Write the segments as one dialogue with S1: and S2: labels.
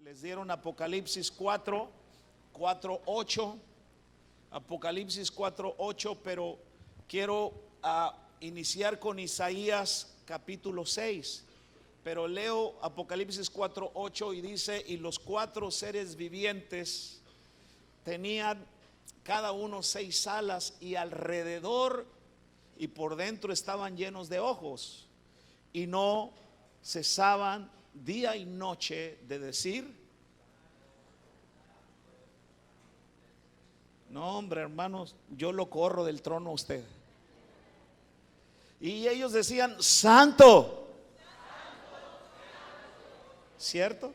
S1: Les dieron Apocalipsis 4, 8, Apocalipsis 4, 8, pero quiero iniciar con Isaías capítulo 6. Pero leo Apocalipsis 4, 8 y dice: y los cuatro seres vivientes tenían cada uno 6 alas, y alrededor y por dentro estaban llenos de ojos, y no cesaban día y noche de decir. No, hombre, hermanos, yo lo corro del trono a usted. Y ellos decían: santo. ¿Cierto?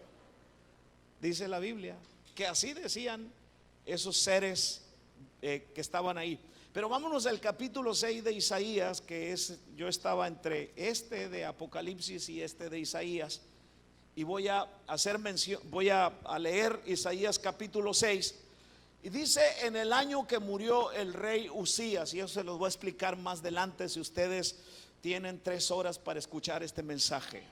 S1: Dice la Biblia que así decían esos seres que estaban ahí. Pero vámonos al capítulo 6 de Isaías, que es, yo estaba entre este de Apocalipsis y este de Isaías, y voy a hacer mención, voy a leer Isaías capítulo 6. Y dice: en el año que murió el rey Uzías, y eso se los voy a explicar más adelante si ustedes tienen 3 horas para escuchar este mensaje.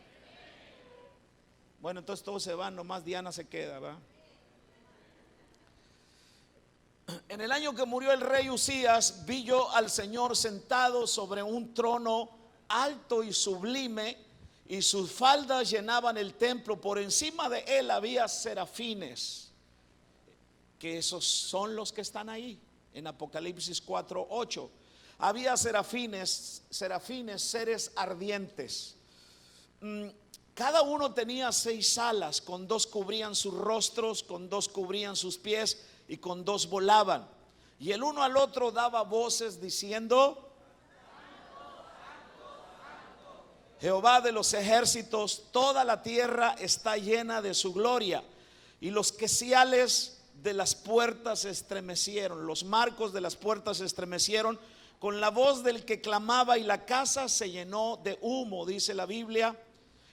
S1: Bueno, entonces todos se van, nomás Diana se queda, ¿va? En el año que murió el rey Uzías, vi yo al Señor sentado sobre un trono alto y sublime, y sus faldas llenaban el templo. Por encima de él había serafines, que esos son los que están ahí en Apocalipsis 4, 8. Había serafines, seres ardientes. Cada uno tenía 6 alas, con 2 cubrían sus rostros, con 2 cubrían sus pies, y con 2 volaban. Y el uno al otro daba voces diciendo: Jehová de los ejércitos, toda la tierra está llena de su gloria. Y los quiciales de las puertas se estremecieron, los marcos de las puertas se estremecieron con la voz del que clamaba, y la casa se llenó de humo, dice la Biblia.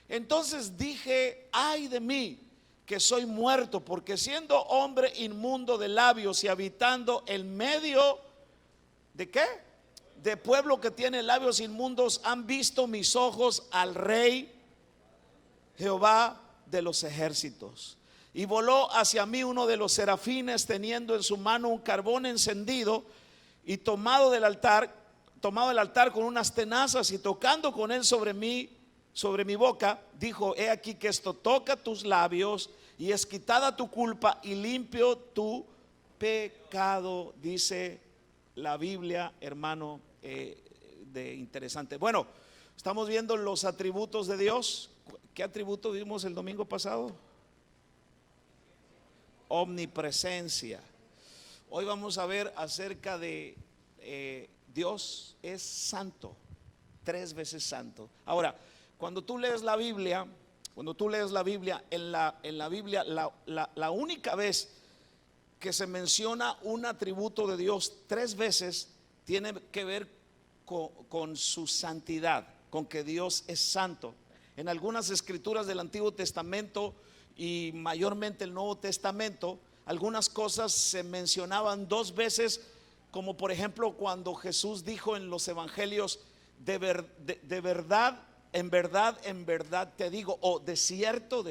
S1: Entonces dije: ay de mí, que soy muerto, porque siendo hombre inmundo de labios y habitando en medio de ¿qué? De pueblo que tiene labios inmundos, han visto mis ojos al Rey, Jehová de los ejércitos. Y voló hacia mí uno de los serafines, teniendo en su mano un carbón encendido, y tomado del altar con unas tenazas, y tocando con él sobre mi boca, dijo: he aquí que esto toca tus labios, y es quitada tu culpa y limpio tu pecado. Dice la Biblia, hermano, de interesante. Bueno, estamos viendo los atributos de Dios. ¿Qué atributo vimos el domingo pasado? Omnipresencia. Hoy vamos a ver acerca de Dios es santo, 3 veces santo. Ahora, cuando tú lees la Biblia, en la Biblia, la única vez que se menciona un atributo de Dios 3 veces tiene que ver con su santidad, con que Dios es santo. En algunas escrituras del Antiguo Testamento y mayormente el Nuevo Testamento, algunas cosas se mencionaban 2 veces, como por ejemplo cuando Jesús dijo en los evangelios: de verdad, en verdad te digo, o de cierto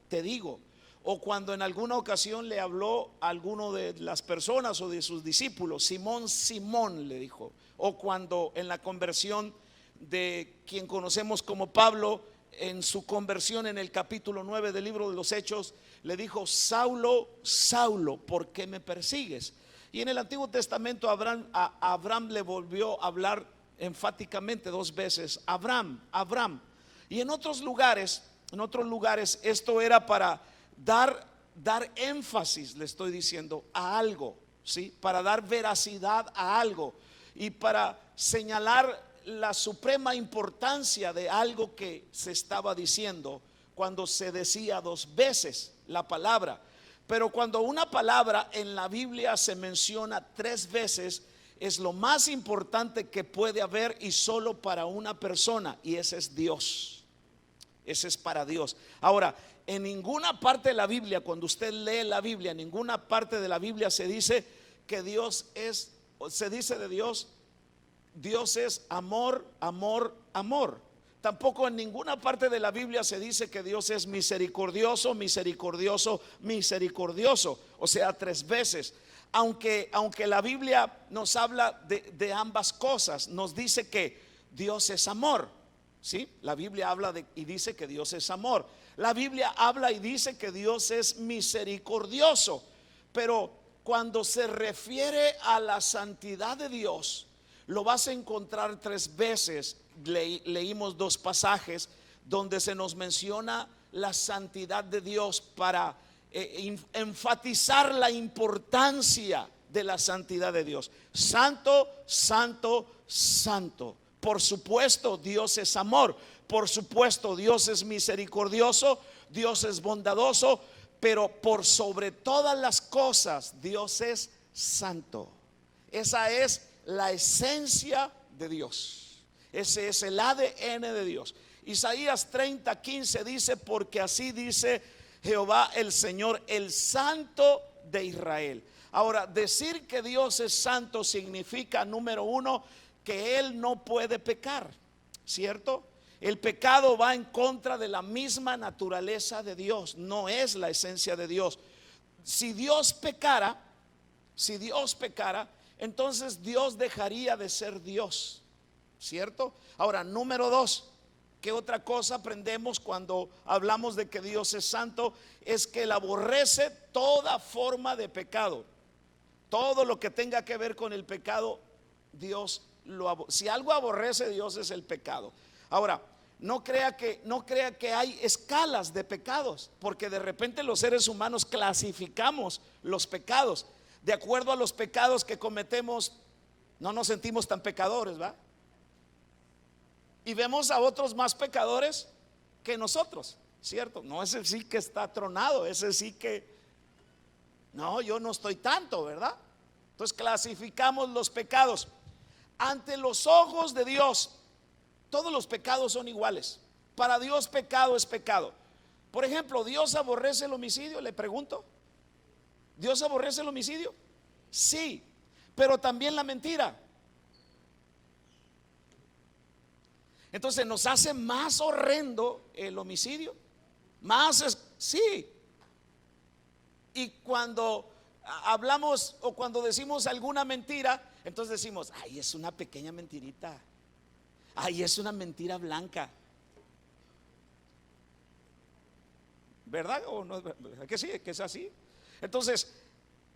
S1: te digo. O cuando en alguna ocasión le habló a alguno de las personas o de sus discípulos: Simón, Simón, le dijo. O cuando en la conversión de quien conocemos como Pablo, en su conversión en el capítulo 9 del libro de los Hechos, le dijo: Saulo, Saulo, ¿por qué me persigues? Y en el Antiguo Testamento a Abraham le volvió a hablar enfáticamente 2 veces: Abraham, Abraham. Y en otros lugares esto era para dar énfasis, le estoy diciendo, a algo, ¿sí? Para dar veracidad a algo, y para señalar la suprema importancia de algo que se estaba diciendo cuando se decía 2 veces la palabra. Pero cuando una palabra en la Biblia se menciona 3 veces, es lo más importante que puede haber, y solo para una persona, y ese es Dios. Ese es para Dios. Ahora, en ninguna parte de la Biblia, cuando usted lee la Biblia, en ninguna parte de la Biblia se dice que se dice de Dios: Dios es amor, amor, amor. tampoco en ninguna parte de la Biblia se dice que Dios es misericordioso, misericordioso, misericordioso, o sea, 3 veces. Aunque la Biblia nos habla de ambas cosas, nos dice que Dios es amor, ¿sí? La Biblia habla y dice que Dios es amor. La Biblia habla y dice que Dios es misericordioso, pero cuando se refiere a la santidad de Dios, lo vas a encontrar 3 veces. Leímos 2 pasajes donde se nos menciona la santidad de Dios para enfatizar la importancia de la santidad de Dios. Santo, santo, santo. Por supuesto, Dios es amor. Por supuesto, Dios es misericordioso. Dios es bondadoso. Pero por sobre todas las cosas, Dios es santo. Esa es la esencia de Dios. Ese es el ADN de Dios. Isaías 30:15 dice: porque así dice Jehová el Señor, el Santo de Israel. Ahora, decir que Dios es santo significa, número 1, que Él no puede pecar, ¿cierto? El pecado va en contra de la misma naturaleza de Dios, no es la esencia de Dios. Si Dios pecara, entonces Dios dejaría de ser Dios, ¿cierto? Ahora, número 2, ¿qué otra cosa aprendemos cuando hablamos de que Dios es santo? Es que Él aborrece toda forma de pecado. Todo lo que tenga que ver con el pecado, Dios si algo aborrece Dios es el pecado. Ahora, no crea que hay escalas de pecados, porque de repente los seres humanos clasificamos los pecados. De acuerdo a los pecados que cometemos, no nos sentimos tan pecadores, ¿va? Y vemos a otros más pecadores que nosotros, ¿cierto? No, ese sí que está tronado, ese sí que no, yo no estoy tanto, ¿verdad? Entonces clasificamos los pecados. Ante los ojos de Dios, todos los pecados son iguales. Para Dios pecado es pecado. Por ejemplo, ¿Dios aborrece el homicidio? Le pregunto. ¿Dios aborrece el homicidio? Sí, pero también la mentira. Entonces, ¿nos hace más horrendo el homicidio? Sí. Y cuando hablamos o cuando decimos alguna mentira, entonces decimos: ay, es una pequeña mentirita. Ay, es una mentira blanca. ¿Verdad o no? Que sí, que es así. Entonces,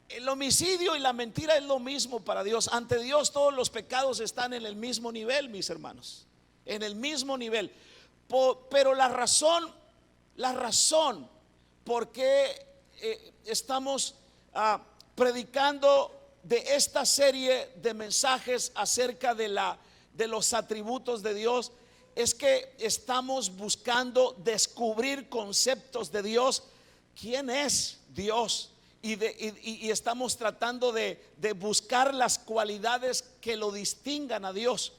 S1: el homicidio y la mentira es lo mismo para Dios. Ante Dios todos los pecados están en el mismo nivel, mis hermanos. En el mismo nivel. Pero la razón por qué estamos predicando de esta serie de mensajes acerca de los atributos de Dios es que estamos buscando descubrir conceptos de Dios. ¿Quién es Dios? Y estamos tratando de buscar las cualidades que lo distingan a Dios.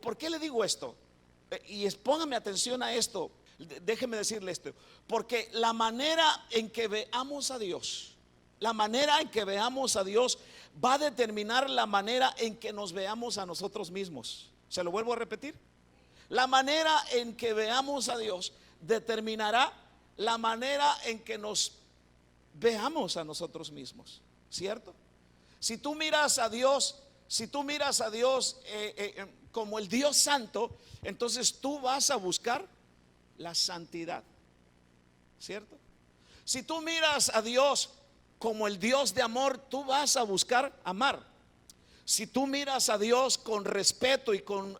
S1: ¿Por qué le digo esto? Y póngame atención a esto. Déjeme decirle esto. Porque la manera en que veamos a Dios, va a determinar la manera en que nos veamos a nosotros mismos. Se lo vuelvo a repetir. La manera en que veamos a Dios determinará la manera en que nos veamos a nosotros mismos, ¿cierto? Si tú miras a Dios como el Dios santo, entonces tú vas a buscar la santidad, ¿cierto? Si tú miras a Dios como el Dios de amor, tú vas a buscar amar. Si tú miras a Dios con respeto y con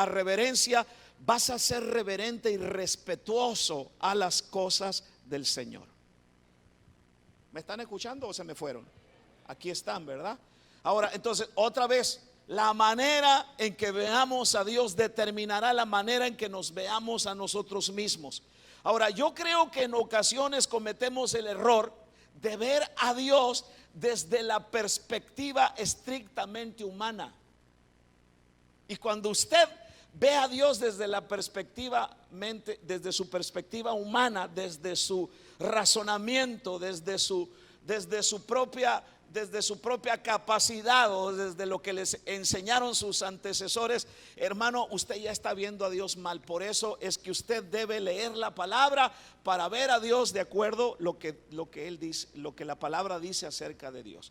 S1: reverencia, vas a ser reverente y respetuoso a las cosas del Señor. ¿Me están escuchando o se me fueron? Aquí están, ¿verdad? Ahora, entonces, otra vez, la manera en que veamos a Dios determinará la manera en que nos veamos a nosotros mismos. Ahora, yo creo que en ocasiones cometemos el error de ver a Dios desde la perspectiva estrictamente humana. Y cuando usted ve a Dios desde su perspectiva humana, desde su razonamiento, desde su propia desde su propia capacidad o desde lo que les enseñaron sus antecesores, hermano, usted ya está viendo a Dios mal. Por eso es que usted debe leer la palabra para ver a Dios de acuerdo lo que él dice, lo que la palabra dice acerca de Dios.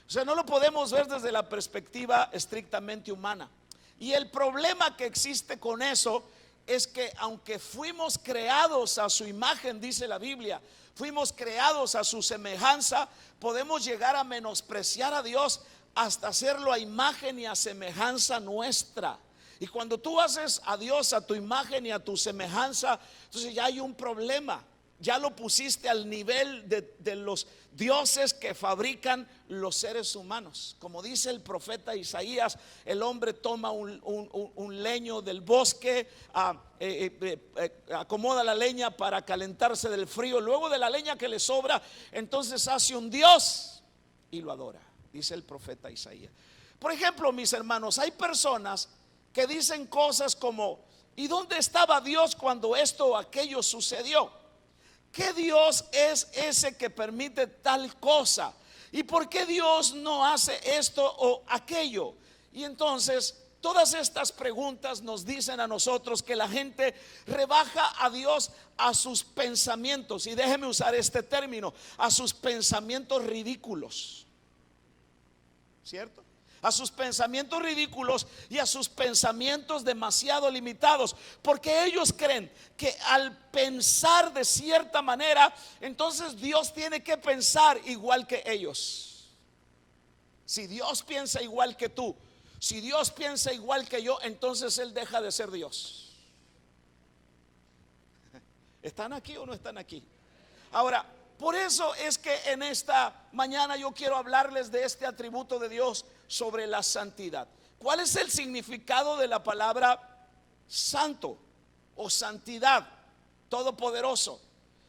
S1: O sea, no lo podemos ver desde la perspectiva estrictamente humana. Y el problema que existe con eso es que aunque fuimos creados a su imagen, dice la Biblia, fuimos creados a su semejanza, podemos llegar a menospreciar a Dios hasta hacerlo a imagen y a semejanza nuestra. Y cuando tú haces a Dios a tu imagen y a tu semejanza, entonces ya hay un problema. Ya lo pusiste al nivel de los dioses que fabrican los seres humanos. Como dice el profeta Isaías, el hombre toma un leño del bosque, acomoda la leña para calentarse del frío. Luego de la leña que le sobra, entonces hace un dios y lo adora, dice el profeta Isaías. Por ejemplo, mis hermanos, hay personas que dicen cosas como: ¿y dónde estaba Dios cuando esto o aquello sucedió? ¿Qué Dios es ese que permite tal cosa? ¿Y por qué Dios no hace esto o aquello? Y entonces todas estas preguntas nos dicen a nosotros que la gente rebaja a Dios a sus pensamientos, y déjeme usar este término, a sus pensamientos ridículos, ¿cierto? A sus pensamientos ridículos y a sus pensamientos demasiado limitados, porque ellos creen que al pensar de cierta manera, entonces Dios tiene que pensar igual que ellos. Si Dios piensa igual que tú, si Dios piensa igual que yo, entonces Él deja de ser Dios. ¿Están aquí o no están aquí? Ahora, por eso es que en esta mañana yo quiero hablarles de este atributo de Dios sobre la santidad. ¿Cuál es el significado de la palabra santo o santidad? Todopoderoso.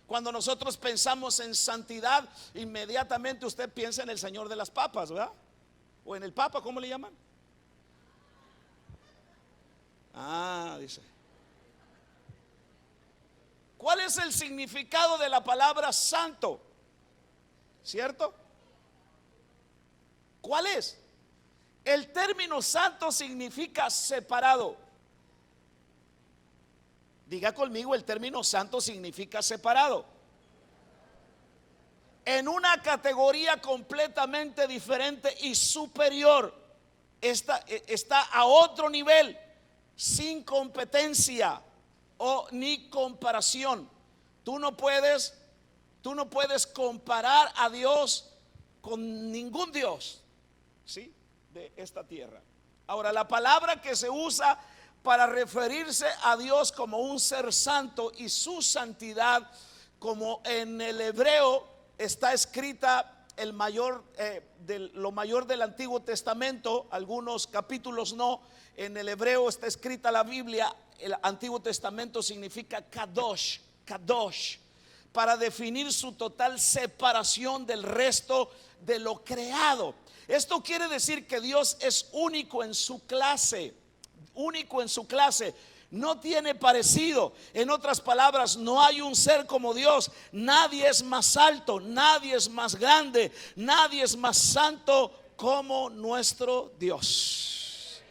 S1: Cuando nosotros pensamos en santidad, inmediatamente usted piensa en el Señor de las papas, ¿verdad? O en el Papa, ¿cómo le llaman? Dice. ¿Cuál es el significado de la palabra santo? ¿Cierto? ¿Cuál es? El término santo significa separado. Diga conmigo, el término santo significa separado. En una categoría completamente diferente y superior. Está a otro nivel, sin competencia o ni comparación. Tú no puedes comparar a Dios con ningún Dios, ¿sí?, de esta tierra. Ahora, la palabra que se usa para referirse a Dios como un ser santo y su santidad, como en el hebreo está escrita lo mayor del Antiguo Testamento, algunos capítulos no, en el hebreo está escrita la Biblia. El Antiguo Testamento significa kadosh, kadosh, para definir su total separación del resto de lo creado. Esto quiere decir que Dios es único en su clase, único en su clase. No tiene parecido. En otras palabras, no hay un ser como Dios. Nadie es más alto, nadie es más grande, nadie es más santo como nuestro Dios.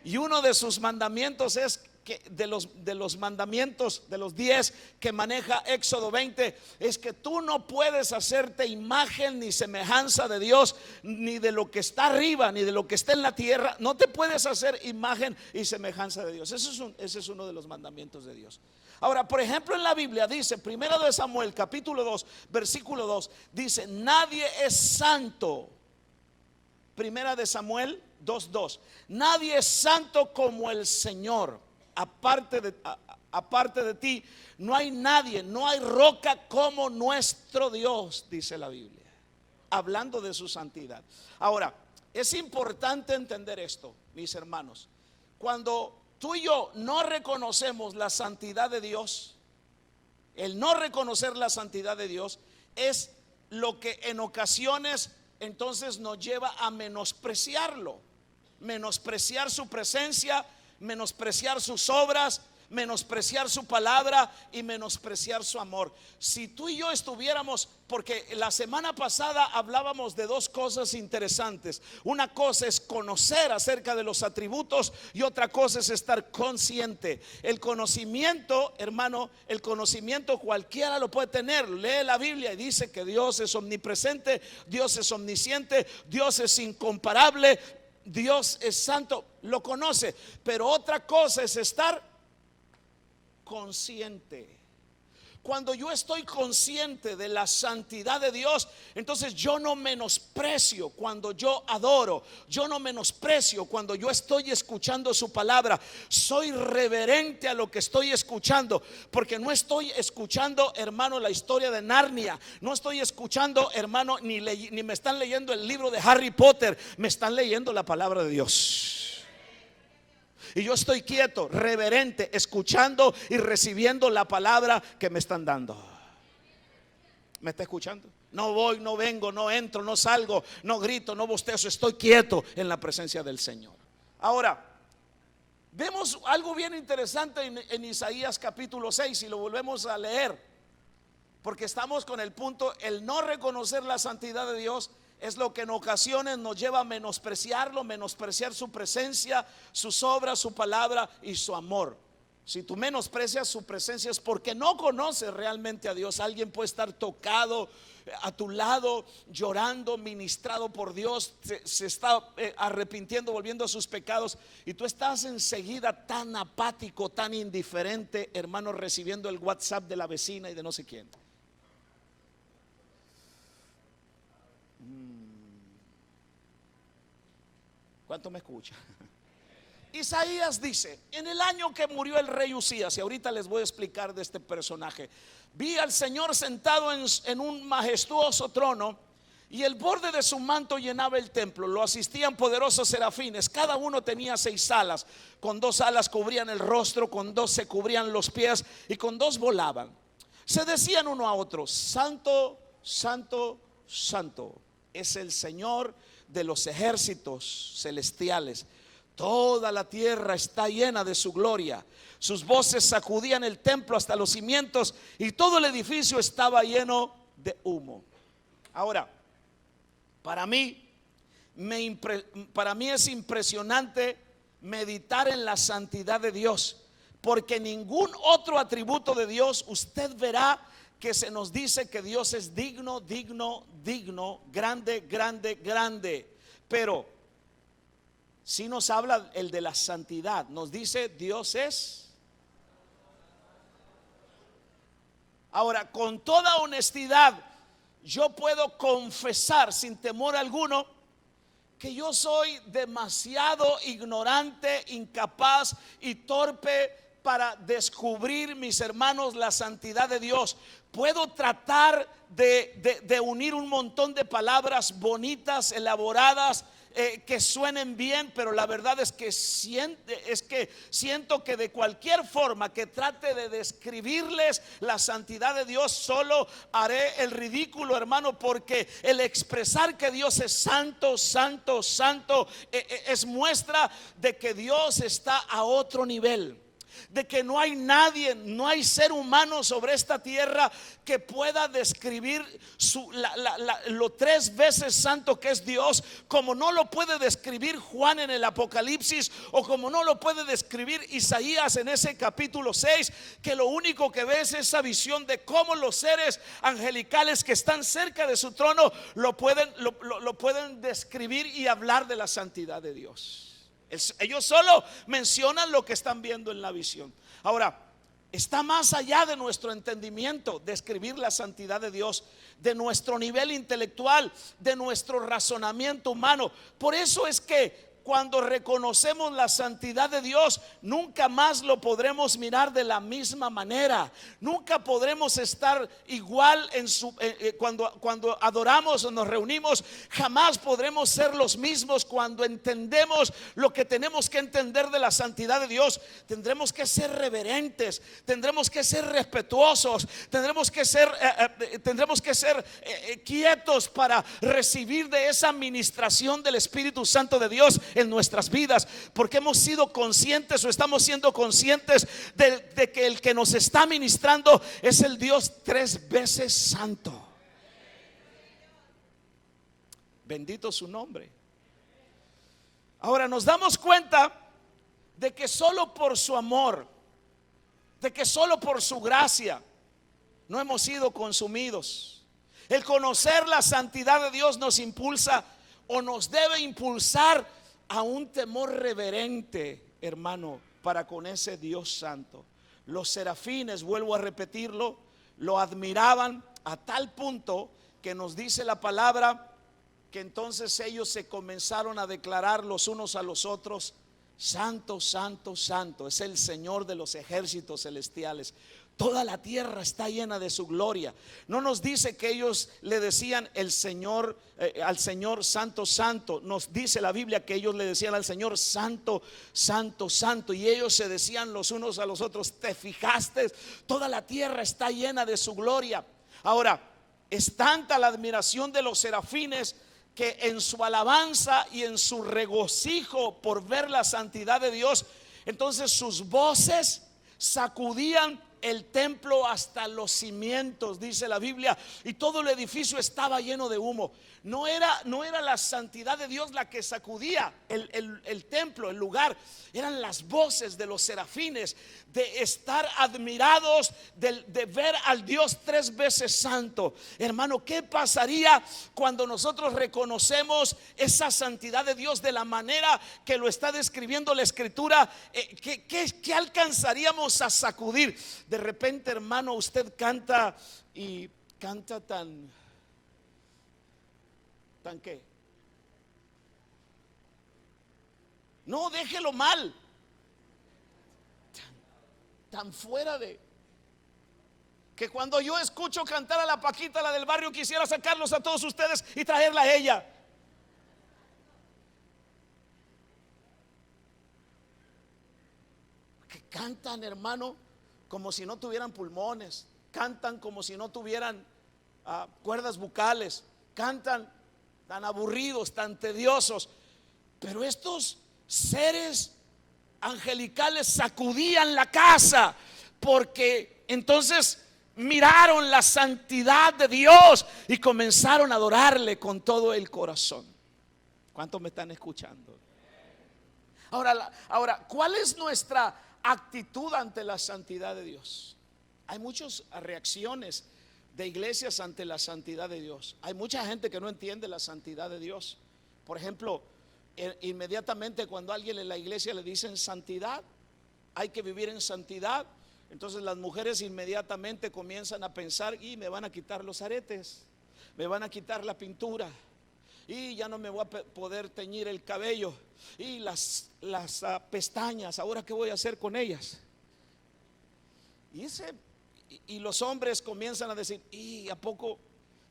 S1: Y uno de sus mandamientos es que de los mandamientos, de los 10 que maneja Éxodo 20, es que tú no puedes hacerte imagen ni semejanza de Dios, ni de lo que está arriba, ni de lo que está en la tierra. No te puedes hacer imagen y semejanza de Dios. Ese es uno de los mandamientos de Dios. Ahora, por ejemplo, en la Biblia dice, 1 Samuel capítulo 2 versículo 2, dice: nadie es santo. 1 Samuel 2:2, nadie es santo como el Señor. Aparte de ti no hay nadie, no hay roca como nuestro Dios, dice la Biblia, hablando de su santidad. Ahora, es importante entender esto, mis hermanos. Cuando tú y yo no reconocemos la santidad de Dios, el no reconocer la santidad de Dios es lo que en ocasiones entonces nos lleva a menospreciarlo, menospreciar su presencia, menospreciar sus obras, menospreciar su palabra y menospreciar su amor. Si tú y yo estuviéramos, porque la semana pasada hablábamos de dos cosas interesantes. Una cosa es conocer acerca de los atributos y otra cosa es estar consciente. El conocimiento, hermano, el conocimiento cualquiera lo puede tener. Lee la Biblia y dice que Dios es omnipresente, Dios es omnisciente, Dios es incomparable, Dios es santo, lo conoce. Pero otra cosa es estar consciente. Cuando yo estoy consciente de la santidad de Dios, entonces yo no menosprecio cuando yo adoro, yo no menosprecio cuando yo estoy escuchando su palabra. Soy reverente a lo que estoy escuchando, porque no estoy escuchando, hermano, la historia de Narnia. No estoy escuchando, hermano, ni me están leyendo el libro de Harry Potter. Me están leyendo la palabra de Dios. Y yo estoy quieto, reverente, escuchando y recibiendo la palabra que me están dando. ¿Me está escuchando? No voy, no vengo, no entro, no salgo, no grito, no bostezo. Estoy quieto en la presencia del Señor. Ahora, vemos algo bien interesante en Isaías capítulo 6 y lo volvemos a leer, porque estamos con el punto: el no reconocer la santidad de Dios es lo que en ocasiones nos lleva a menospreciarlo, menospreciar su presencia, sus obras, su palabra y su amor. Si tú menosprecias su presencia es porque no conoces realmente a Dios. Alguien puede estar tocado a tu lado, llorando, ministrado por Dios, se está arrepintiendo, volviendo a sus pecados, y tú estás enseguida tan apático, tan indiferente, hermano, recibiendo el WhatsApp de la vecina y de no sé quién. ¿Cuánto me escucha? Isaías dice: en el año que murió el rey Usías, y ahorita les voy a explicar de este personaje, vi al Señor sentado en un majestuoso trono, y el borde de su manto llenaba el templo. Lo asistían poderosos serafines, cada uno tenía 6 alas. Con 2 alas cubrían el rostro, con 2 se cubrían los pies, y con 2 volaban. Se decían uno a otro: santo, santo, santo es el Señor de los ejércitos celestiales. Toda la tierra está llena de su gloria. Sus voces sacudían el templo hasta los cimientos, y todo el edificio estaba lleno de humo. Ahora, para mí es impresionante meditar en la santidad de Dios, porque ningún otro atributo de Dios usted verá que se nos dice que Dios es digno, digno, digno, grande, grande, grande. Pero si nos habla el de la santidad, nos dice Dios es. Ahora, con toda honestidad, yo puedo confesar sin temor alguno que yo soy demasiado ignorante, incapaz y torpe para descubrir, mis hermanos, la santidad de Dios. Puedo tratar de unir un montón de palabras bonitas, elaboradas, que suenen bien, pero la verdad es que siento que de cualquier forma que trate de describirles la santidad de Dios, solo haré el ridículo, hermano, porque el expresar que Dios es santo, santo, santo, es muestra de que Dios está a otro nivel, de que no hay nadie, no hay ser humano sobre esta tierra que pueda describir lo 3 veces santo que es Dios, como no lo puede describir Juan en el Apocalipsis, o como no lo puede describir Isaías en ese capítulo 6, que lo único que ve es esa visión de cómo los seres angelicales que están cerca de su trono lo pueden describir y hablar de la santidad de Dios. Ellos solo mencionan lo que están viendo en la visión. Ahora, está más allá de nuestro entendimiento describir la santidad de Dios, de nuestro nivel intelectual, de nuestro razonamiento humano. Por eso es que cuando reconocemos la santidad de Dios, nunca más lo podremos mirar de la misma manera. Nunca podremos estar igual cuando adoramos o nos reunimos. Jamás podremos ser los mismos cuando entendemos lo que tenemos que entender de la santidad de Dios. Tendremos que ser reverentes, tendremos que ser respetuosos, tendremos que ser quietos para recibir de esa administración del Espíritu Santo de Dios en nuestras vidas, porque hemos sido conscientes o estamos siendo conscientes de que el que nos está ministrando es el Dios tres veces santo. Bendito su nombre. Ahora nos damos cuenta de que solo por su amor, de que solo por su gracia no hemos sido consumidos. El conocer la santidad de Dios nos impulsa o nos debe impulsar a un temor reverente, hermano, para con ese Dios santo. Los serafines, vuelvo a repetirlo, lo admiraban a tal punto que nos dice la palabra que entonces ellos se comenzaron a declarar los unos a los otros: santo, santo, santo es el Señor de los ejércitos celestiales. Toda la tierra está llena de su gloria. No nos dice que ellos le decían el Señor, al Señor santo, santo. Nos dice la Biblia que ellos le decían al Señor santo, santo, santo. Y ellos se decían los unos a los otros: ¿te fijaste? Toda la tierra está llena de su gloria. Ahora, es tanta la admiración de los serafines que en su alabanza y en su regocijo por ver la santidad de Dios, entonces sus voces sacudían el templo hasta los cimientos, dice la Biblia, y todo el edificio estaba lleno de humo. No era la santidad de Dios la que sacudía el templo, el lugar. Eran las voces de los serafines, de estar admirados, de ver al Dios tres veces santo. Hermano, ¿qué pasaría cuando nosotros reconocemos esa santidad de Dios de la manera que lo está describiendo la Escritura? ¿Qué alcanzaríamos a sacudir? De repente, hermano, usted canta y canta tan qué. No, déjelo mal. Tan fuera de que cuando yo escucho cantar a la Paquita, la del barrio, quisiera sacarlos a todos ustedes y traerla a ella. Que cantan, hermano, como si no tuvieran pulmones. Cantan como si no tuvieran cuerdas bucales. Cantan tan aburridos, tan tediosos. Pero estos seres angelicales sacudían la casa, porque entonces miraron la santidad de Dios y comenzaron a adorarle con todo el corazón. ¿Cuántos me están escuchando? Ahora, ¿cuál es nuestra actitud ante la santidad de Dios? Hay muchas reacciones de iglesias ante la santidad de Dios. Hay mucha gente que no entiende la santidad de Dios. Por ejemplo, inmediatamente cuando a alguien en la iglesia le dicen santidad, hay que vivir en santidad, entonces las mujeres inmediatamente comienzan a pensar: y me van a quitar los aretes, me van a quitar la pintura, y ya no me voy a poder teñir el cabello, y las pestañas, ¿ahora qué voy a hacer con ellas? Y los hombres comienzan a decir: ¿y a poco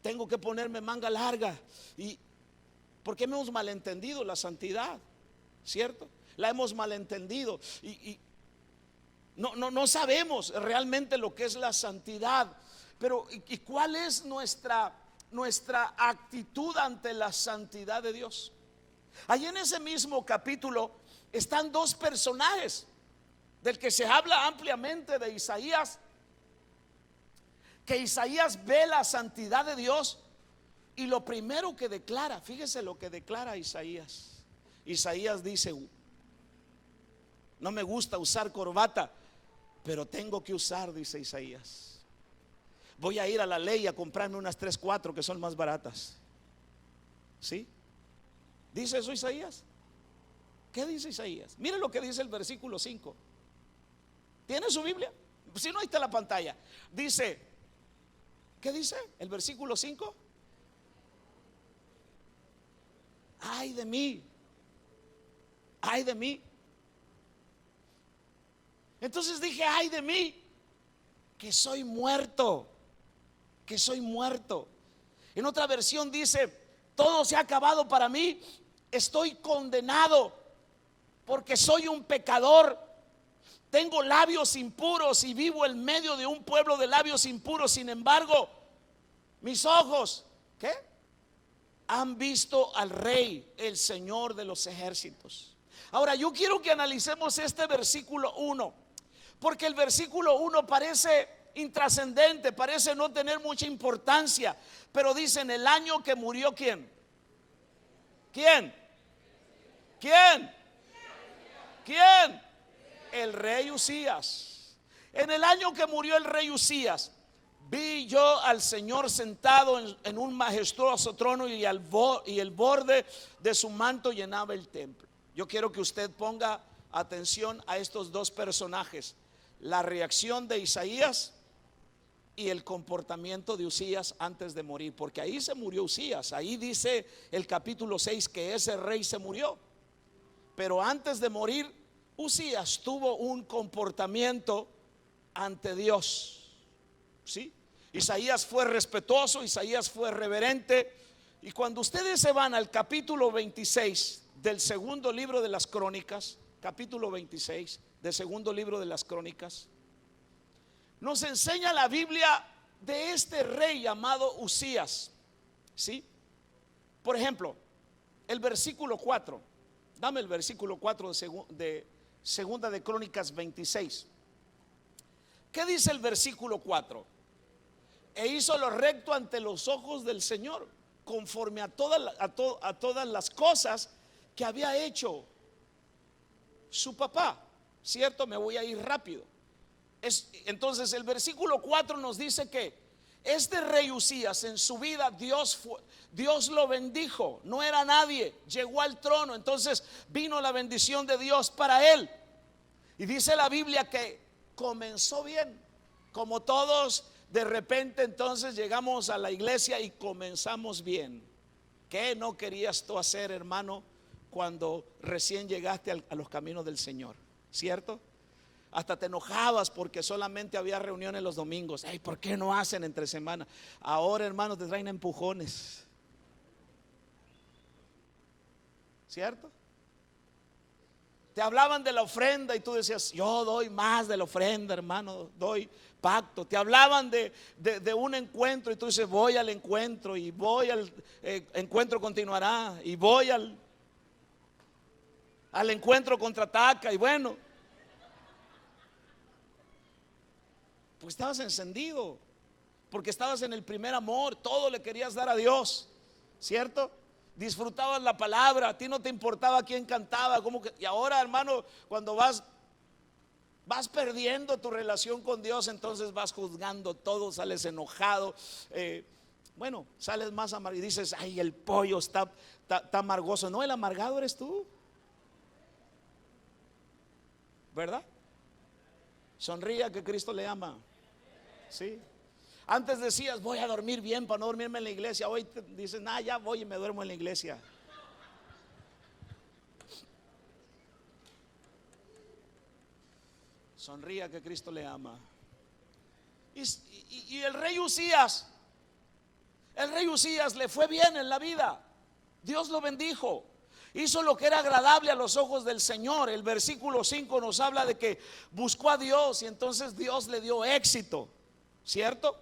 S1: tengo que ponerme manga larga? Y porque hemos malentendido la santidad, ¿cierto? La hemos malentendido y no sabemos realmente lo que es la santidad. Pero ¿y cuál es nuestra actitud ante la santidad de Dios? Allí en ese mismo capítulo están dos personajes del que se habla ampliamente, de Isaías. Que Isaías ve la santidad de Dios y lo primero que declara, fíjese lo que declara Isaías. Isaías dice: no me gusta usar corbata, pero tengo que usar, dice Isaías. Voy a ir a la ley a comprarme unas 3, 4 que son más baratas. ¿Sí? ¿Dice eso Isaías? ¿Qué dice Isaías? Mire lo que dice el versículo 5. ¿Tiene su Biblia? Si no, ahí está la pantalla. Dice, ¿qué dice el versículo 5? Ay de mí, ay de mí. Entonces dije: ay de mí, que soy muerto, que soy muerto. En otra versión dice: todo se ha acabado para mí, estoy condenado, porque soy un pecador, tengo labios impuros y vivo en medio de un pueblo de labios impuros. Sin embargo, mis ojos, ¿qué? han visto al Rey, el Señor de los ejércitos. Ahora yo quiero que analicemos este versículo 1, porque el versículo 1 parece intrascendente, parece no tener mucha importancia, pero dice: en el año que murió, ¿quién? ¿Quién? ¿Quién? ¿Quién? El rey Usías. En el año que murió el rey Usías, vi yo al Señor sentado en un majestuoso trono, y el borde de su manto llenaba el templo. Yo quiero que usted ponga atención a estos dos personajes: la reacción de Isaías y el comportamiento de Usías antes de morir, porque ahí se murió Usías. Ahí dice el capítulo 6 que ese rey se murió, pero antes de morir Usías tuvo un comportamiento ante Dios. ¿Sí? Isaías fue respetuoso, Isaías fue reverente. Y cuando ustedes se van al capítulo 26 del segundo libro de las Crónicas, capítulo 26 del segundo libro de las Crónicas, nos enseña la Biblia de este rey llamado Usías. ¿Sí? Por ejemplo, el versículo 4. Dame el versículo 4 de segunda de Crónicas 26. ¿Qué dice el versículo 4? E hizo lo recto ante los ojos del Señor, conforme a todas las cosas que había hecho su papá. ¿Cierto? Me voy a ir rápido. Entonces el versículo 4 nos dice que este rey Usías, en su vida Dios lo bendijo. No era nadie, llegó al trono, entonces vino la bendición de Dios para él. Y dice la Biblia que comenzó bien, como todos. De repente entonces llegamos a la iglesia y comenzamos bien. ¿Qué no querías tú hacer, hermano, cuando recién llegaste a los caminos del Señor? ¿Cierto? Hasta te enojabas porque solamente había reuniones los domingos. Ay, ¿por qué no hacen entre semana? Ahora, hermano, te traen empujones. ¿Cierto? Te hablaban de la ofrenda y tú decías: yo doy más de la ofrenda, hermano, doy pacto. Te hablaban de un encuentro y tú dices: voy al encuentro, y voy al encuentro continuará, y voy al encuentro contraataca. Y bueno, pues estabas encendido, porque estabas en el primer amor, todo le querías dar a Dios, ¿cierto? Disfrutabas la palabra, a ti no te importaba quién cantaba, y ahora, hermano, cuando vas perdiendo tu relación con Dios, entonces vas juzgando todo, sales enojado, bueno, sales más amargo y dices: ay, el pollo está amargoso. No, el amargado eres tú, ¿verdad? Sonría, que Cristo le ama. Sí. Antes decías: voy a dormir bien para no dormirme en la iglesia. Hoy dices: ya voy y me duermo en la iglesia. Sonría, que Cristo le ama. Y el rey Usías le fue bien en la vida. Dios lo bendijo, hizo lo que era agradable a los ojos del Señor. El versículo 5 nos habla de que buscó a Dios y entonces Dios le dio éxito, ¿cierto?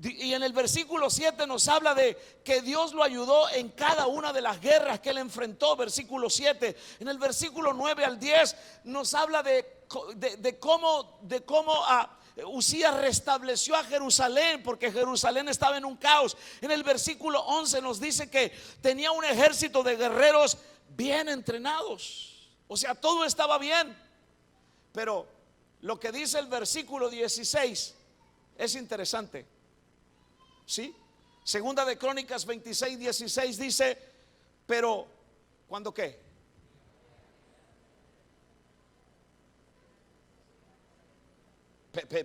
S1: Y en el versículo 7 nos habla de que Dios lo ayudó en cada una de las guerras que él enfrentó, versículo 7. En el versículo 9 al 10 nos habla de cómo Usías restableció a Jerusalén, porque Jerusalén estaba en un caos. En el versículo 11 nos dice que tenía un ejército de guerreros bien entrenados. O sea, todo estaba bien. Pero lo que dice el versículo 16 es interesante. ¿Sí? Segunda de Crónicas 26, 16 dice: pero ¿cuándo qué?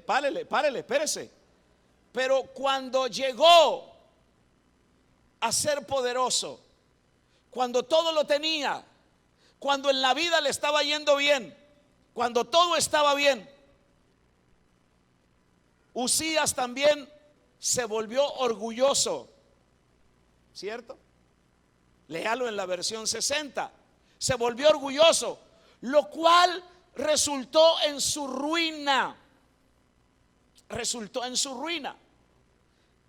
S1: Párele, espérese. Pero cuando llegó a ser poderoso, cuando todo lo tenía, cuando en la vida le estaba yendo bien, cuando todo estaba bien, Usías también se volvió orgulloso, ¿cierto? Léalo en la versión 60. Se volvió orgulloso, lo cual resultó en su ruina. Resultó en su ruina.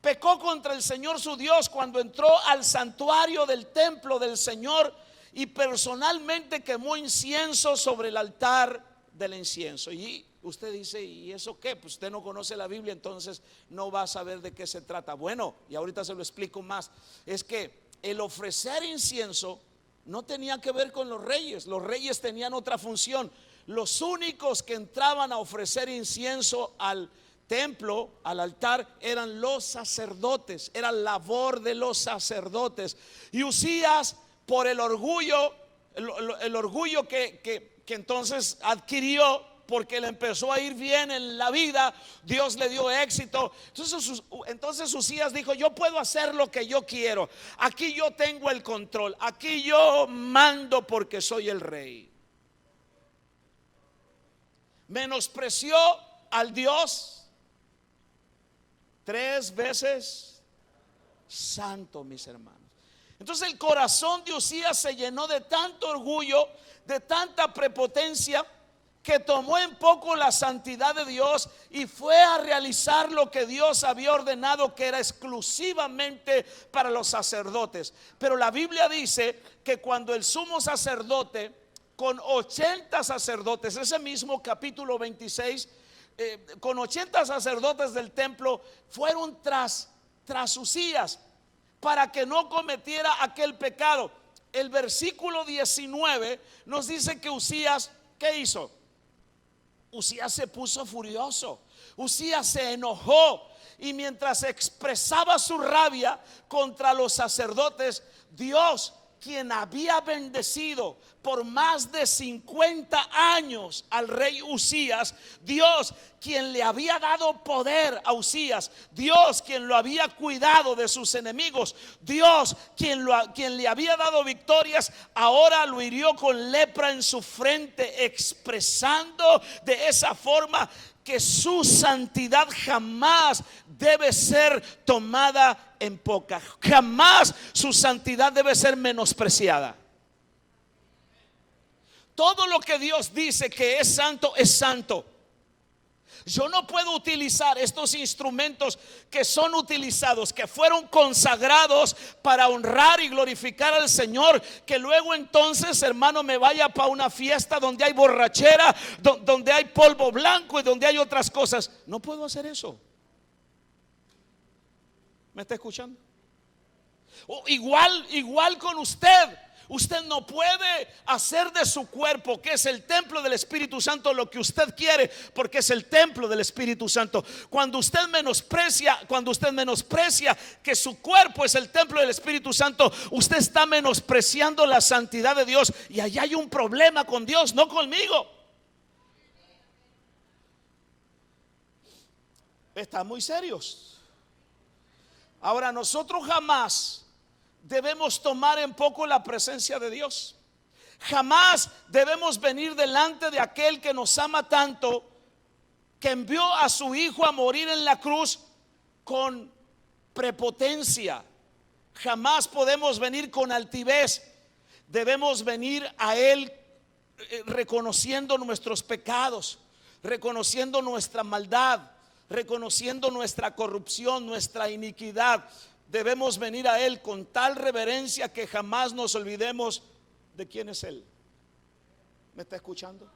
S1: pecó contra el Señor su Dios cuando entró al santuario del templo del Señor y personalmente quemó incienso sobre el altar del incienso. Y usted dice, ¿y eso qué? Pues usted no conoce la Biblia, entonces no va a saber de qué se trata. Bueno, y ahorita se lo explico más. Es que el ofrecer incienso no tenía que ver con los reyes. Los reyes tenían otra función. Los únicos que entraban a ofrecer incienso al templo, al altar, eran los sacerdotes. Era labor de los sacerdotes. Y Usías, por el orgullo, el orgullo que entonces adquirió, porque le empezó a ir bien en la vida, Dios le dio éxito. Entonces Usías dijo: yo puedo hacer lo que yo quiero, aquí yo tengo el control, aquí yo mando porque soy el rey. Menospreció al Dios 3 veces santo, mis hermanos. Entonces el corazón de Usías se llenó de tanto orgullo, de tanta prepotencia, que tomó en poco la santidad de Dios y fue a realizar lo que Dios había ordenado, que era exclusivamente para los sacerdotes. Pero la Biblia dice que cuando el sumo sacerdote, con 80 sacerdotes, ese mismo capítulo 26, con 80 sacerdotes del templo, fueron tras Usías para que no cometiera aquel pecado. El versículo 19 nos dice que Usías, ¿qué hizo? Usías se puso furioso, Usías se enojó, y mientras expresaba su rabia contra los sacerdotes, Dios, quien había bendecido por más de 50 años al rey Usías, Dios, quien le había dado poder a Usías, Dios, quien lo había cuidado de sus enemigos, Dios, quien le había dado victorias, ahora lo hirió con lepra en su frente, expresando de esa forma que su santidad jamás debe ser tomada en poca. Jamás su santidad debe ser menospreciada. Todo lo que Dios dice que es santo, es santo. Yo no puedo utilizar estos instrumentos que son utilizados, que fueron consagrados para honrar y glorificar al Señor, que luego entonces, hermano, me vaya para una fiesta donde hay borrachera, donde hay polvo blanco y donde hay otras cosas. No puedo hacer eso. ¿Me está escuchando? Igual con usted. Usted no puede hacer de su cuerpo, que es el templo del Espíritu Santo, lo que usted quiere, porque es el templo del Espíritu Santo. Cuando usted menosprecia que su cuerpo es el templo del Espíritu Santo, usted está menospreciando la santidad de Dios, y allá hay un problema con Dios, no conmigo. Están muy serios. Ahora, nosotros jamás debemos tomar en poco la presencia de Dios. Jamás debemos venir delante de aquel que nos ama tanto, que envió a su Hijo a morir en la cruz, con prepotencia. Jamás podemos venir con altivez. Debemos venir a Él reconociendo nuestros pecados, reconociendo nuestra maldad, reconociendo nuestra corrupción, nuestra iniquidad. Debemos venir a Él con tal reverencia que jamás nos olvidemos de quién es Él. ¿Me está escuchando?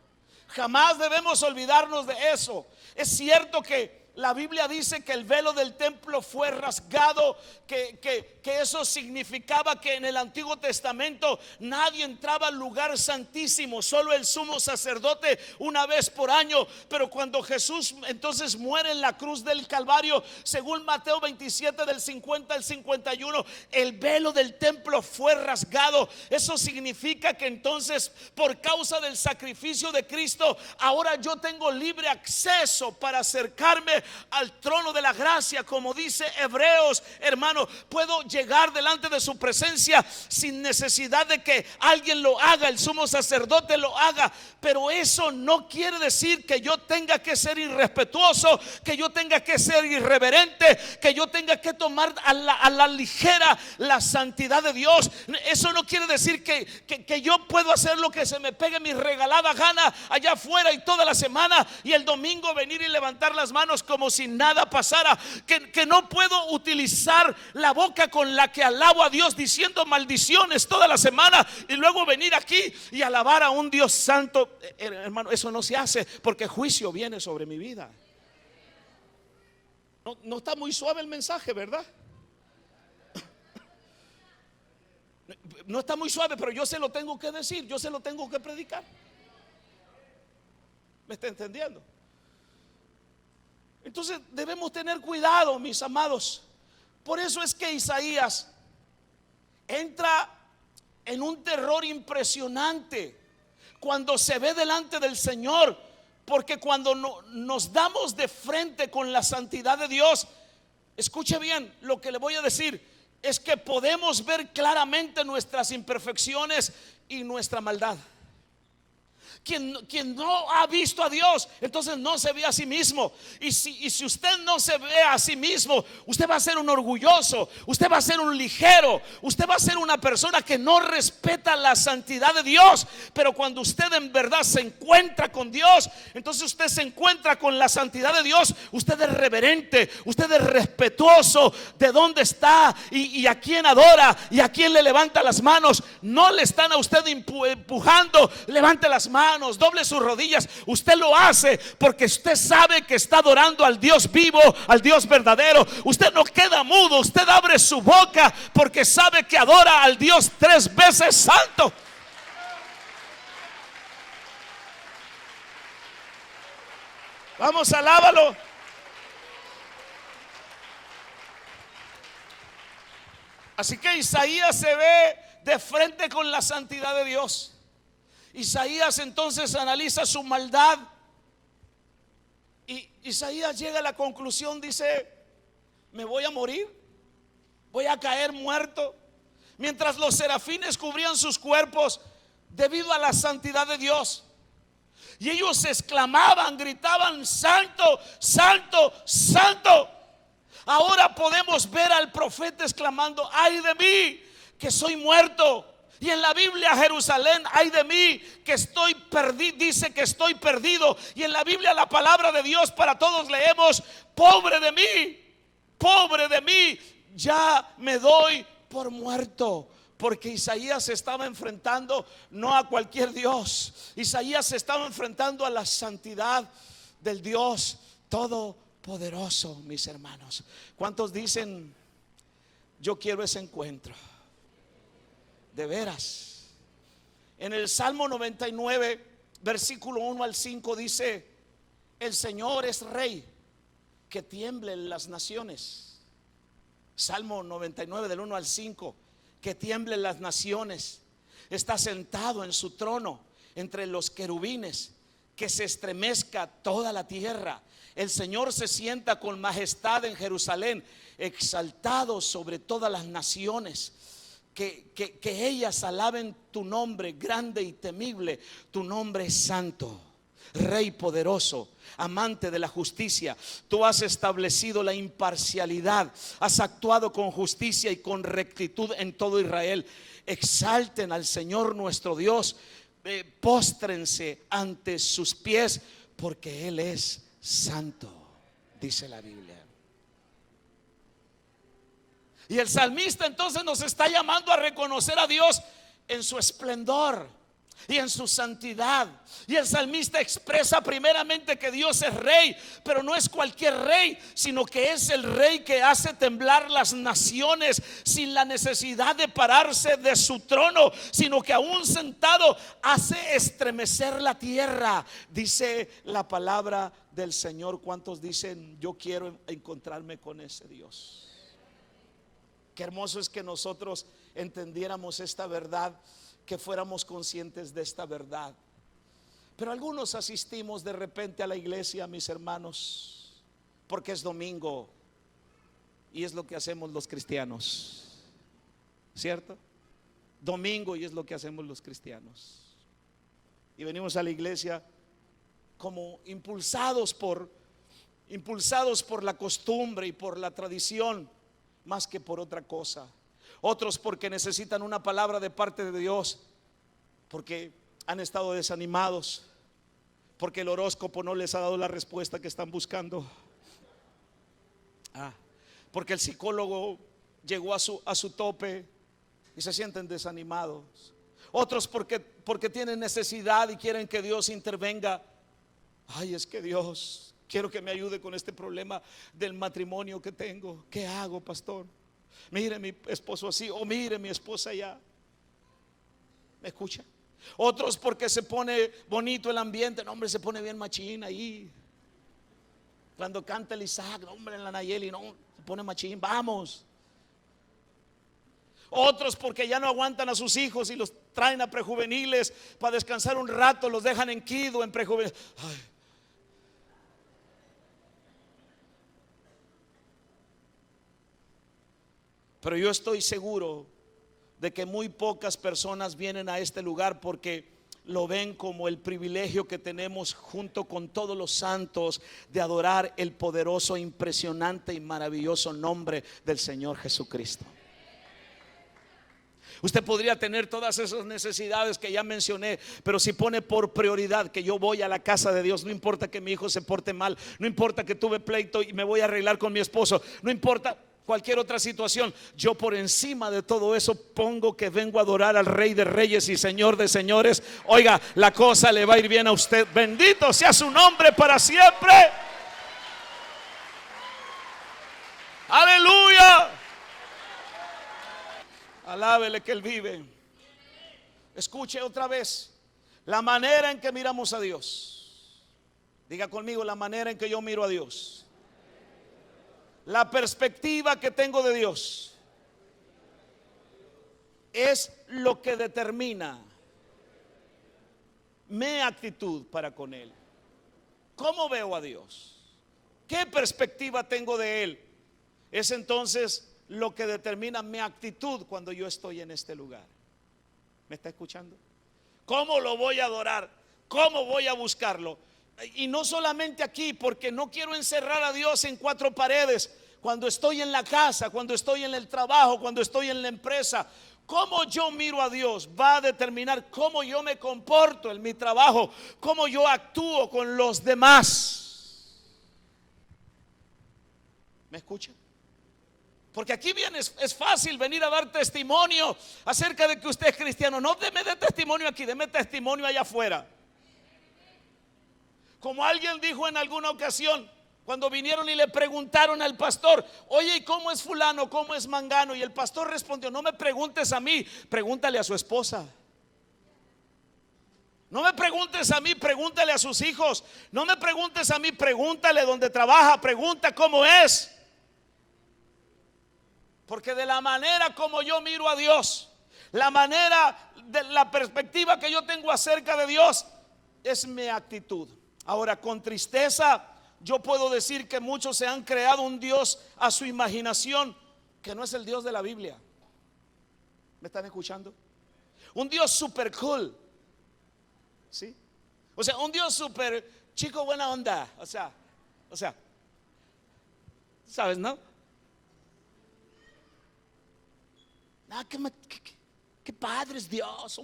S1: Jamás debemos olvidarnos de eso. Es cierto que la Biblia dice que el velo del templo fue rasgado, que eso significaba que en el Antiguo Testamento nadie entraba al lugar santísimo, solo el sumo sacerdote una vez por año. Pero cuando Jesús entonces muere en la cruz del Calvario, según Mateo 27 del 50 al 51, el velo del templo fue rasgado. Eso significa que entonces, por causa del sacrificio de Cristo, ahora yo tengo libre acceso para acercarme al trono de la gracia, como dice Hebreos. Hermano, puedo llegar delante de su presencia sin necesidad de que alguien lo haga, el sumo sacerdote lo haga. Pero eso no quiere decir que yo tenga que ser irrespetuoso, que yo tenga que ser irreverente, que yo tenga que tomar a la ligera la santidad de Dios. Eso no quiere decir que yo puedo hacer lo que se me pegue mi regalada gana allá afuera y toda la semana, y el domingo venir y levantar las manos como como si nada pasara, que no puedo utilizar la boca con la que alabo a Dios diciendo maldiciones toda la semana y luego venir aquí y alabar a un Dios santo. Hermano, eso no se hace, porque juicio viene sobre mi vida. No está muy suave el mensaje, ¿verdad? No está muy suave, pero yo se lo tengo que decir, yo se lo tengo que predicar. ¿Me está entendiendo? Entonces debemos tener cuidado, mis amados. Por eso es que Isaías entra en un terror impresionante cuando se ve delante del Señor, porque cuando nos damos de frente con la santidad de Dios, escuche bien lo que le voy a decir, es que podemos ver claramente nuestras imperfecciones y nuestra maldad. Quien no ha visto a Dios, entonces no se ve a sí mismo. Y si usted no se ve a sí mismo, usted va a ser un orgulloso, usted va a ser un ligero, usted va a ser una persona que no respeta la santidad de Dios. Pero cuando usted en verdad se encuentra con Dios, entonces usted se encuentra con la santidad de Dios. Usted es reverente, usted es respetuoso de dónde está y a quién adora y a quién le levanta las manos. No le están a usted empujando, levante las manos, doble sus rodillas. Usted lo hace porque usted sabe que está adorando al Dios vivo, al Dios verdadero. Usted no queda mudo, usted abre su boca porque sabe que adora al Dios 3 veces santo. Vamos, alábalo. Así que Isaías se ve de frente con la santidad de Dios. Isaías entonces analiza su maldad y Isaías llega a la conclusión, dice: me voy a morir, voy a caer muerto. Mientras los serafines cubrían sus cuerpos debido a la santidad de Dios, y ellos exclamaban, gritaban: santo, santo, santo. Ahora podemos ver al profeta exclamando: ay de mí, que soy muerto. Y en la Biblia, Jerusalén, ay de mí, que estoy perdido, dice que estoy perdido. Y en la Biblia, la palabra de Dios para todos leemos: pobre de mí, ya me doy por muerto. Porque Isaías se estaba enfrentando no a cualquier Dios, Isaías se estaba enfrentando a la santidad del Dios todopoderoso. Mis hermanos, ¿cuántos dicen: yo quiero ese encuentro? De veras. En el Salmo 99, versículo 1 al 5 dice: el Señor es rey, que tiemblen las naciones. Salmo 99 del 1 al 5: que tiemblen las naciones. Está sentado en su trono entre los querubines, que se estremezca toda la tierra. El Señor se sienta con majestad en Jerusalén, exaltado sobre todas las naciones. Que ellas alaben tu nombre grande y temible. Tu nombre es santo, Rey poderoso, amante de la justicia. Tú has establecido la imparcialidad, has actuado con justicia y con rectitud en todo Israel. Exalten al Señor nuestro Dios, póstrense ante sus pies, porque Él es santo, dice la Biblia. Y el salmista entonces nos está llamando a reconocer a Dios en su esplendor y en su santidad. Y el salmista expresa primeramente que Dios es rey, pero no es cualquier rey, sino que es el rey que hace temblar las naciones sin la necesidad de pararse de su trono, sino que aún sentado hace estremecer la tierra, dice la palabra del Señor. ¿Cuántos dicen: yo quiero encontrarme con ese Dios? Qué hermoso es que nosotros entendiéramos esta verdad, que fuéramos conscientes de esta verdad. Pero algunos asistimos de repente a la iglesia, mis hermanos, porque es domingo y es lo que hacemos los cristianos, ¿cierto? Domingo y es lo que hacemos los cristianos. Y venimos a la iglesia como impulsados por la costumbre y por la tradición, más que por otra cosa. Otros porque necesitan una palabra de parte de Dios, porque han estado desanimados, porque el horóscopo no les ha dado la respuesta que están buscando. Ah, porque el psicólogo llegó a su tope y se sienten desanimados. Otros porque tienen necesidad y quieren que Dios intervenga. Ay, es que Dios, quiero que me ayude con este problema del matrimonio que tengo. ¿Qué hago, pastor? Mire mi esposo así, o mire mi esposa allá. ¿Me escucha? Otros porque se pone bonito el ambiente. No, hombre, se pone bien machín ahí. Cuando canta el Isaac, no, hombre, en la Nayeli, no, se pone machín, vamos. Otros porque ya no aguantan a sus hijos y los traen a prejuveniles para descansar un rato, los dejan en Kido, en prejuveniles. Ay. Pero yo estoy seguro de que muy pocas personas vienen a este lugar porque lo ven como el privilegio que tenemos junto con todos los santos de adorar el poderoso, impresionante y maravilloso nombre del Señor Jesucristo. Usted podría tener todas esas necesidades que ya mencioné, pero si pone por prioridad que yo voy a la casa de Dios, no importa que mi hijo se porte mal, no importa que tuve pleito y me voy a arreglar con mi esposo, no importa cualquier otra situación, yo por encima de todo eso pongo que vengo a adorar al Rey de Reyes y Señor de Señores. Oiga, la cosa le va a ir bien a usted. Bendito sea su nombre para siempre. Aleluya. Alábele que Él vive. Escuche otra vez la manera en que miramos a Dios. Diga conmigo, la manera en que yo miro a Dios. La perspectiva que tengo de Dios es lo que determina mi actitud para con Él. ¿Cómo veo a Dios? ¿Qué perspectiva tengo de Él? Es entonces lo que determina mi actitud cuando yo estoy en este lugar. ¿Me está escuchando? ¿Cómo lo voy a adorar? ¿Cómo voy a buscarlo? Y no solamente aquí, porque no quiero encerrar a Dios en cuatro paredes. Cuando estoy en la casa, cuando estoy en el trabajo, cuando estoy en la empresa, cómo yo miro a Dios va a determinar cómo yo me comporto en mi trabajo, cómo yo actúo con los demás. ¿Me escucha? Porque aquí viene, es fácil venir a dar testimonio acerca de que usted es cristiano. No deme de testimonio aquí, deme testimonio allá afuera. Como alguien dijo en alguna ocasión, cuando vinieron y le preguntaron al pastor: oye, ¿y cómo es fulano? ¿Cómo es mangano? Y el pastor respondió: no me preguntes a mí, pregúntale a su esposa. No me preguntes a mí, pregúntale a sus hijos. No me preguntes a mí, pregúntale dónde trabaja, pregunta cómo es. Porque de la manera como yo miro a Dios, la manera de la perspectiva que yo tengo acerca de Dios, es mi actitud. Ahora, con tristeza yo puedo decir que muchos se han creado un Dios a su imaginación que no es el Dios de la Biblia. ¿Me están escuchando? Un Dios super cool, ¿sí? O sea, un Dios super chico buena onda. O sea, ¿sabes, no? Ah, qué padre es Dios.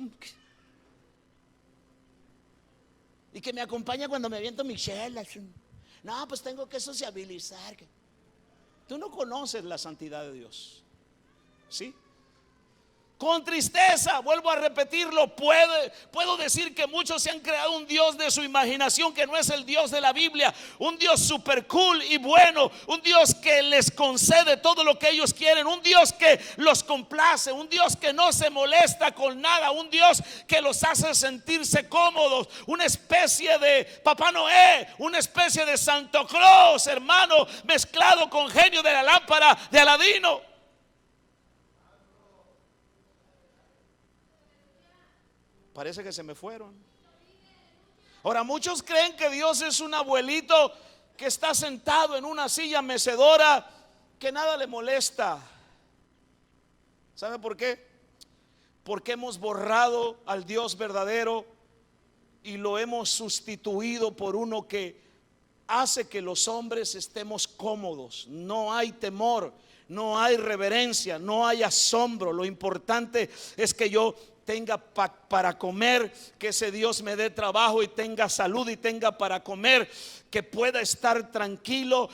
S1: Y que me acompaña cuando me aviento mis chelas. No, pues tengo que sociabilizar. Tú no conoces la santidad de Dios, ¿sí? Con tristeza, vuelvo a repetirlo, puedo decir que muchos se han creado un Dios de su imaginación que no es el Dios de la Biblia. Un Dios super cool y bueno, un Dios que les concede todo lo que ellos quieren, un Dios que los complace, un Dios que no se molesta con nada, un Dios que los hace sentirse cómodos, una especie de Papá Noé, una especie de Santo Claus, hermano, mezclado con genio de la lámpara de Aladino. Parece que se me fueron. Ahora, muchos creen que Dios es un abuelito que está sentado en una silla mecedora, que nada le molesta. ¿Sabe por qué? Porque hemos borrado al Dios verdadero y lo hemos sustituido por uno que hace que los hombres estemos cómodos. No hay temor, no hay reverencia, no hay asombro. Lo importante es que yo tenga para comer, que ese Dios me dé trabajo y tenga salud y tenga para comer, que pueda estar tranquilo,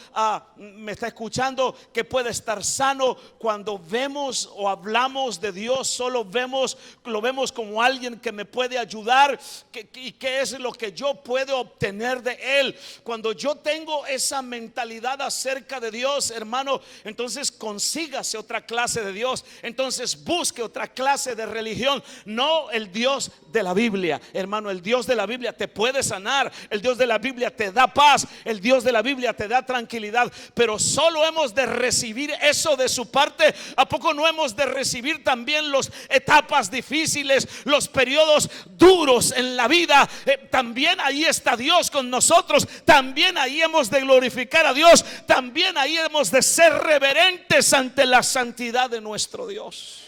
S1: me está escuchando, que pueda estar sano. Cuando vemos o hablamos de Dios, solo lo vemos como alguien que me puede ayudar, y qué es lo que yo puedo obtener de Él. Cuando yo tengo esa mentalidad acerca de Dios, hermano, entonces consígase otra clase de Dios, entonces busque otra clase de religión, no el Dios de la Biblia. Hermano, el Dios de la Biblia te puede sanar, el Dios de la Biblia te da paz, el Dios de la Biblia te da tranquilidad, pero solo hemos de recibir eso de su parte. ¿A poco no hemos de recibir también las etapas difíciles, los periodos duros en la vida? También ahí está Dios con nosotros, también ahí hemos de glorificar a Dios, también ahí hemos de ser reverentes ante la santidad de nuestro Dios.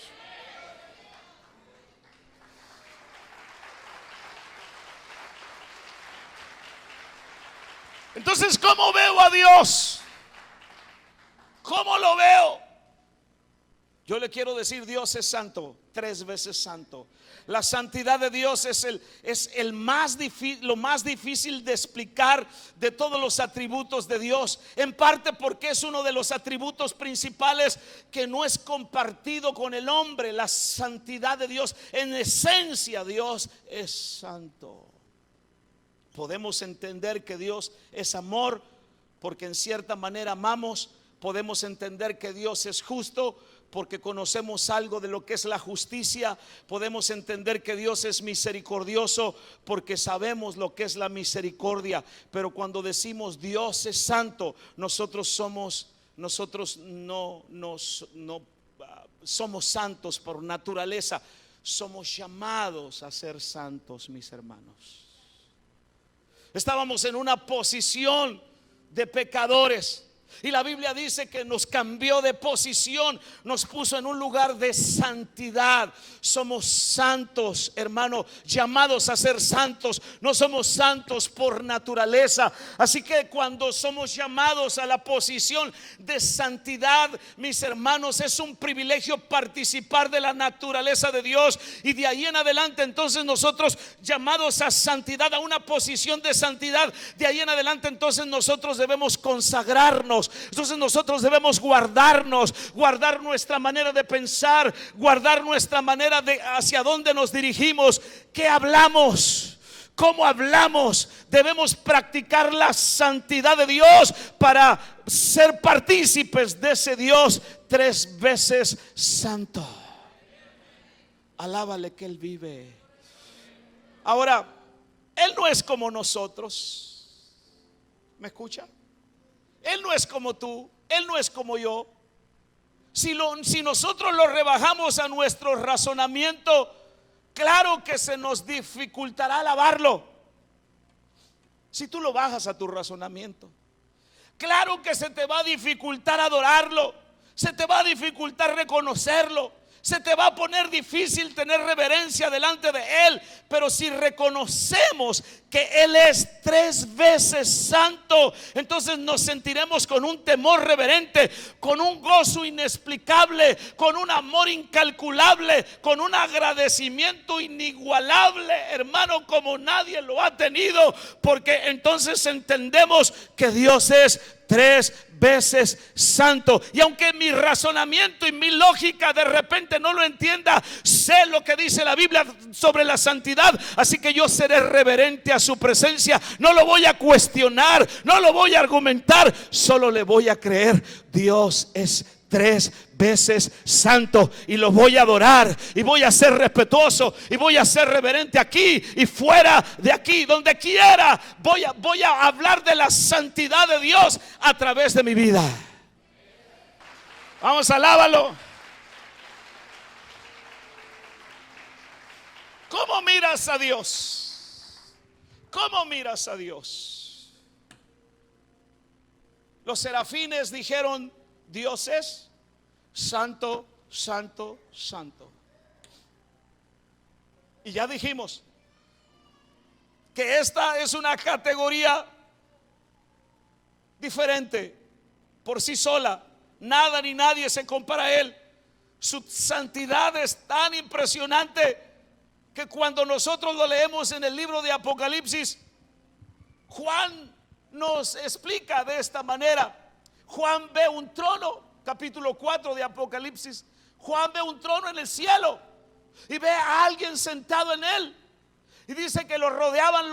S1: Entonces, ¿cómo veo a Dios? ¿Cómo lo veo? Yo le quiero decir, Dios es santo, 3 veces santo. La santidad de Dios es lo más difícil de explicar de todos los atributos de Dios, en parte porque es uno de los atributos principales que no es compartido con el hombre. La santidad de Dios, en esencia, Dios es santo. Podemos entender que Dios es amor porque en cierta manera amamos. Podemos entender que Dios es justo porque conocemos algo de lo que es la justicia. Podemos entender que Dios es misericordioso porque sabemos lo que es la misericordia. Pero cuando decimos Dios es santo, nosotros no somos santos por naturaleza. Somos llamados a ser santos, mis hermanos. Estábamos en una posición de pecadores, y la Biblia dice que nos cambió de posición, nos puso en un lugar de santidad. Somos santos, hermano, llamados a ser santos. No somos santos por naturaleza. Así que cuando somos llamados a la posición de santidad, mis hermanos, es un privilegio participar de la naturaleza de Dios. Y de ahí en adelante, entonces, nosotros llamados a santidad, a una posición de santidad, de ahí en adelante, entonces nosotros debemos consagrarnos. Entonces nosotros debemos guardar nuestra manera de pensar, guardar nuestra manera de hacia dónde nos dirigimos, qué hablamos, cómo hablamos. Debemos practicar la santidad de Dios para ser partícipes de ese Dios 3 veces santo. Alábale que Él vive. Ahora, Él no es como nosotros. ¿Me escucha? Él no es como tú, Él no es como yo. Si nosotros lo rebajamos a nuestro razonamiento, claro que se nos dificultará alabarlo. Si tú lo bajas a tu razonamiento, claro que se te va a dificultar adorarlo, se te va a dificultar reconocerlo, se te va a poner difícil tener reverencia delante de Él. Pero si reconocemos que Él es 3 veces santo, entonces nos sentiremos con un temor reverente, con un gozo inexplicable, con un amor incalculable, con un agradecimiento inigualable, hermano, como nadie lo ha tenido. Porque entonces entendemos que Dios es 3 veces santo. Y aunque mi razonamiento y mi lógica de repente no lo entienda, sé lo que dice la Biblia sobre la santidad. Así que yo seré reverente a su presencia. No lo voy a cuestionar, no lo voy a argumentar, solo le voy a creer. Dios es 3 veces santo, y lo voy a adorar, y voy a ser respetuoso, y voy a ser reverente aquí y fuera de aquí, donde quiera. Voy a hablar de la santidad de Dios a través de mi vida. Vamos, alábalo. ¿Cómo miras a Dios? ¿Cómo miras a Dios? Los serafines dijeron: Dios es santo, santo, santo. Y ya dijimos que esta es una categoría diferente por sí sola. Nada ni nadie se compara a Él. Su santidad es tan impresionante que cuando nosotros lo leemos en el libro de Apocalipsis, Juan nos explica de esta manera. Juan ve un trono, capítulo 4 de Apocalipsis. Juan ve un trono en el cielo y ve a alguien sentado en él. Y dice que lo rodeaban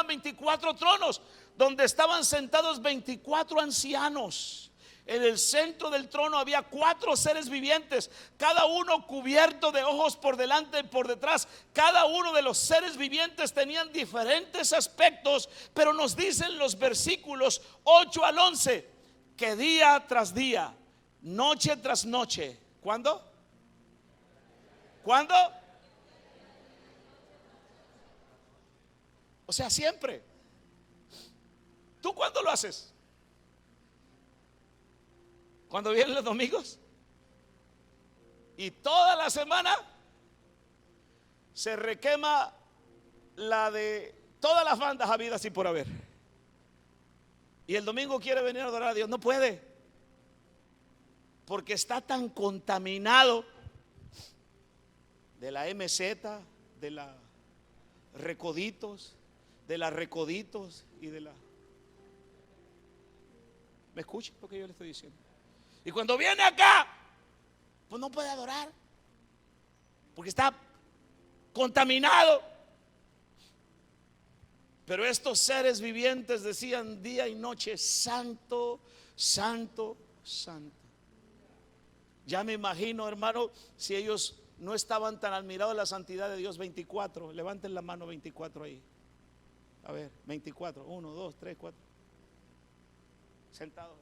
S1: 24 tronos, donde estaban sentados 24 ancianos. En el centro del trono había 4 seres vivientes, cada uno cubierto de ojos por delante y por detrás. Cada uno de los seres vivientes tenían diferentes aspectos, pero nos dicen los versículos 8 al 11 que día tras día, noche tras noche. ¿Cuándo? ¿Cuándo? O sea, siempre. ¿Tú cuándo lo haces? ¿Cuando vienen los domingos? Y toda la semana se requema la de todas las bandas habidas y por haber. Y el domingo quiere venir a adorar a Dios. No puede, porque está tan contaminado de la MZ, de la Recoditos, de la Recoditos y de la... ¿Me escucha lo que yo le estoy diciendo? Y cuando viene acá, pues no puede adorar, porque está contaminado. Pero estos seres vivientes decían día y noche: santo, santo, santo. Ya me imagino, hermano, si ellos no estaban tan admirados de la santidad de Dios. 24, levanten la mano 24 ahí. A ver, 24, 1, 2, 3, 4. Sentados.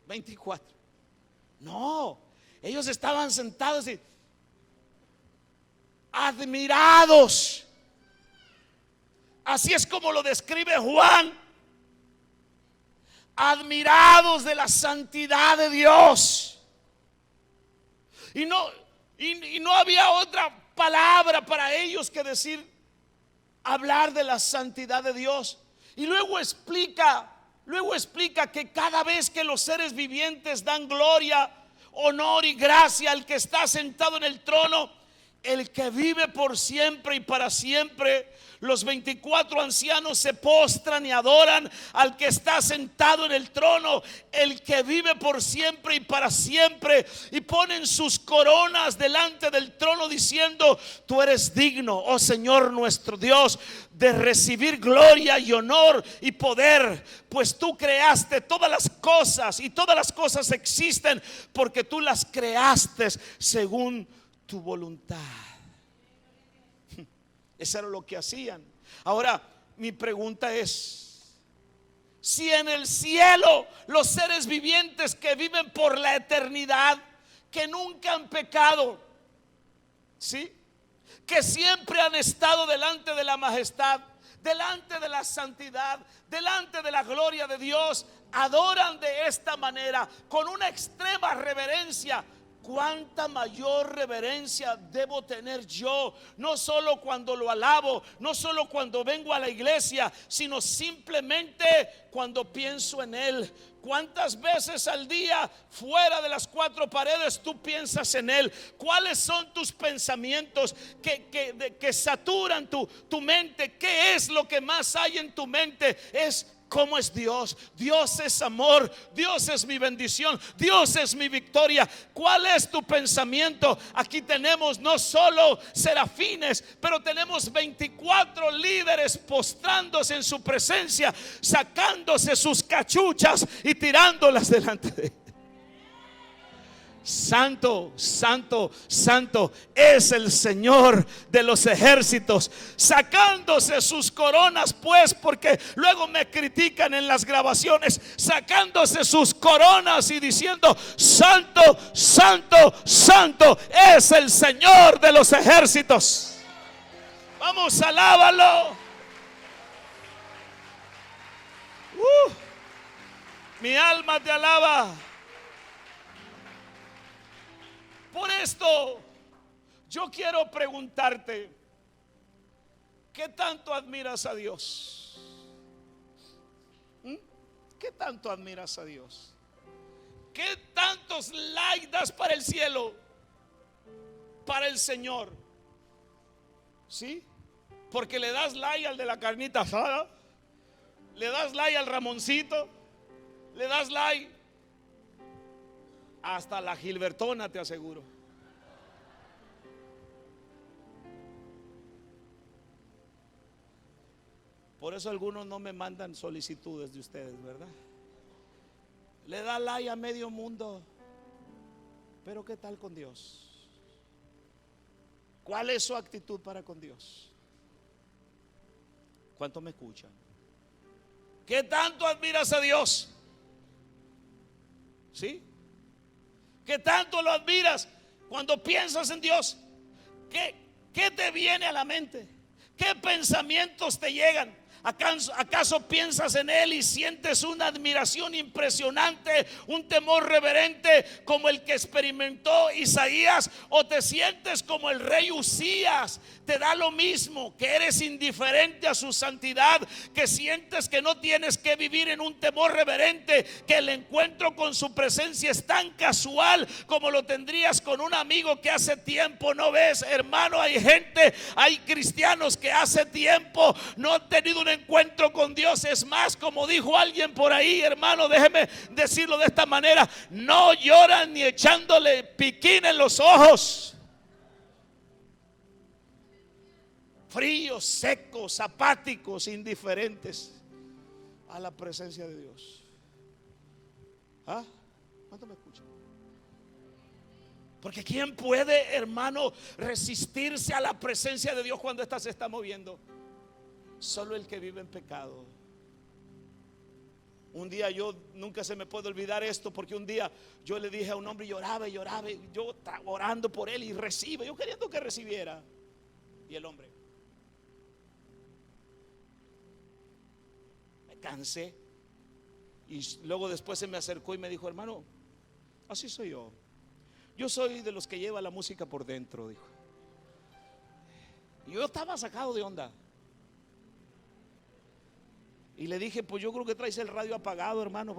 S1: 24. No, ellos estaban sentados y admirados. Así es como lo describe Juan. Admirados de la santidad de Dios. Y no había otra palabra para ellos que decir, hablar de la santidad de Dios. Y luego explica que cada vez que los seres vivientes dan gloria, honor y gracia al que está sentado en el trono, el que vive por siempre y para siempre, los 24 ancianos se postran y adoran al que está sentado en el trono, el que vive por siempre y para siempre, y ponen sus coronas delante del trono diciendo: tú eres digno, oh Señor nuestro Dios, de recibir gloria y honor y poder, pues tú creaste todas las cosas y todas las cosas existen porque tú las creaste según tu voluntad. Eso era lo que hacían. Ahora, mi pregunta es: si en el cielo los seres vivientes que viven por la eternidad, que nunca han pecado, ¿sí?, que siempre han estado delante de la majestad, delante de la santidad, delante de la gloria de Dios, adoran de esta manera, con una extrema reverencia, ¿cuánta mayor reverencia debo tener yo? No solo cuando lo alabo, no solo cuando vengo a la iglesia, sino simplemente cuando pienso en Él. ¿Cuántas veces al día, fuera de las 4 paredes, tú piensas en Él? ¿Cuáles son tus pensamientos que saturan tu mente? ¿Qué es lo que más hay en tu mente? Es ¿cómo es Dios? Dios es amor, Dios es mi bendición, Dios es mi victoria. ¿Cuál es tu pensamiento? Aquí tenemos no solo serafines, pero tenemos 24 líderes postrándose en su presencia, sacándose sus cachuchas y tirándolas delante de Él. Santo, santo, santo es el Señor de los ejércitos, sacándose sus coronas, pues, porque luego me critican en las grabaciones, sacándose sus coronas y diciendo: santo, santo, santo es el Señor de los ejércitos. Vamos, alábalo. Mi alma te alaba. Por esto yo quiero preguntarte: ¿qué tanto admiras a Dios? ¿Qué tanto admiras a Dios? ¿qué tantos likes das para el cielo? Para el Señor. ¿Sí? Porque le das like al de la carnita asada, le das like al Ramoncito, le das like hasta la Gilbertona, te aseguro. Por eso algunos no me mandan solicitudes de ustedes, ¿verdad? Le da like a medio mundo. Pero ¿qué tal con Dios? ¿Cuál es su actitud para con Dios? ¿Cuánto me escuchan? ¿Qué tanto admiras a Dios? ¿Sí? ¿Qué tanto lo admiras cuando piensas en Dios? ¿Qué te viene a la mente? ¿Qué pensamientos te llegan? ¿Acaso piensas en Él y sientes una admiración impresionante, un temor reverente como el que experimentó Isaías? ¿O te sientes como el rey Usías? Te da lo mismo, que eres indiferente a su santidad, que sientes que no tienes que vivir en un temor reverente, que el encuentro con su presencia es tan casual como lo tendrías con un amigo que hace tiempo no ves. Hermano, hay cristianos que hace tiempo no han tenido un encuentro con Dios. Es más, como dijo alguien por ahí, hermano, déjeme decirlo de esta manera: no lloran ni echándole piquín en los ojos. Fríos, secos, apáticos, indiferentes a la presencia de Dios. ¿Ah? ¿Cuánto me escuchan? Porque ¿quién puede, hermano, resistirse a la presencia de Dios cuando ésta se está moviendo? Solo el que vive en pecado. Un día, yo nunca se me puede olvidar esto, porque un día yo le dije a un hombre, lloraba y lloraba, y yo orando por él, y recibe, yo queriendo que recibiera. Y el hombre, me cansé. Y luego después se me acercó y me dijo: hermano, así soy yo. Yo soy de los que lleva la música por dentro, dijo. Y yo estaba sacado de onda. Y le dije: pues yo creo que traes el radio apagado, hermano,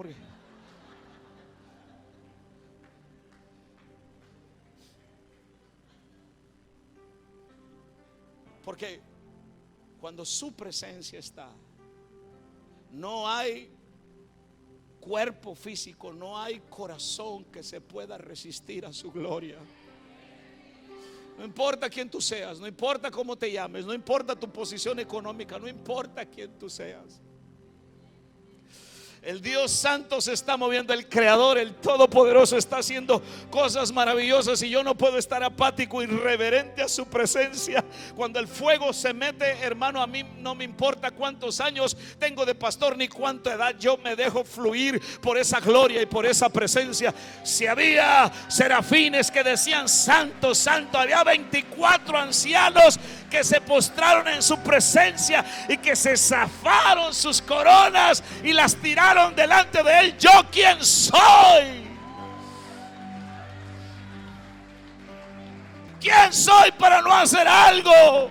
S1: porque cuando su presencia está, no hay cuerpo físico, no hay corazón que se pueda resistir a su gloria. No importa quién tú seas, no importa cómo te llames, no importa tu posición económica, no importa quién tú seas. El Dios Santo se está moviendo, el Creador, el Todopoderoso está haciendo cosas maravillosas, y yo no puedo estar apático, irreverente a su presencia. Cuando el fuego se mete, hermano, a mí no me importa cuántos años tengo de pastor ni cuánta edad, yo me dejo fluir por esa gloria y por esa presencia. Si había serafines que decían: santo, santo, había 24 ancianos que se postraron en su presencia y que se zafaron sus coronas y las tiraron delante de él. ¿Yo quién soy? ¿Quién soy para no hacer algo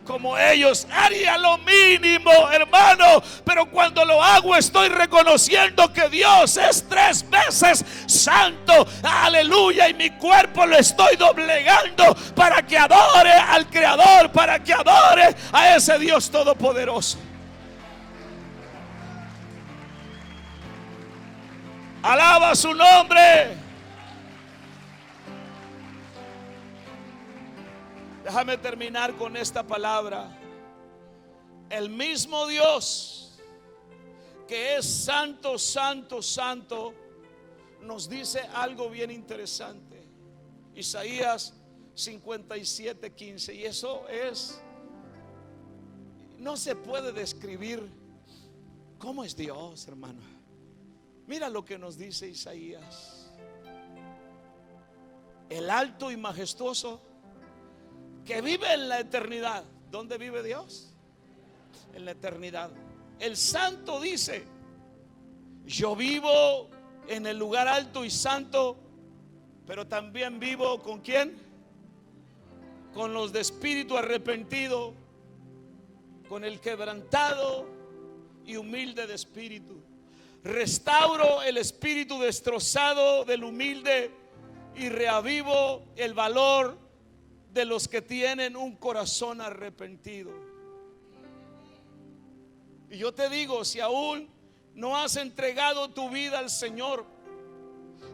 S1: como ellos? Haría lo mínimo, hermano, pero cuando lo hago estoy reconociendo que Dios es 3 veces santo, aleluya, y mi cuerpo lo estoy doblegando para que adore al Creador, para que adore a ese Dios todopoderoso. Alaba su nombre. Déjame terminar con esta palabra. El mismo Dios que es santo, santo, santo, nos dice algo bien interesante. Isaías 57:15. Y eso no se puede describir cómo es Dios, hermano. Mira lo que nos dice Isaías: el alto y majestuoso, que vive en la eternidad. ¿Dónde vive Dios? En la eternidad. El santo dice: yo vivo en el lugar alto y santo, pero también vivo ¿con quién? Con los de espíritu arrepentido, con el quebrantado y humilde de espíritu. Restauro el espíritu destrozado del humilde y reavivo el valor de los que tienen un corazón arrepentido. Y yo te digo, si aún no has entregado tu vida al Señor,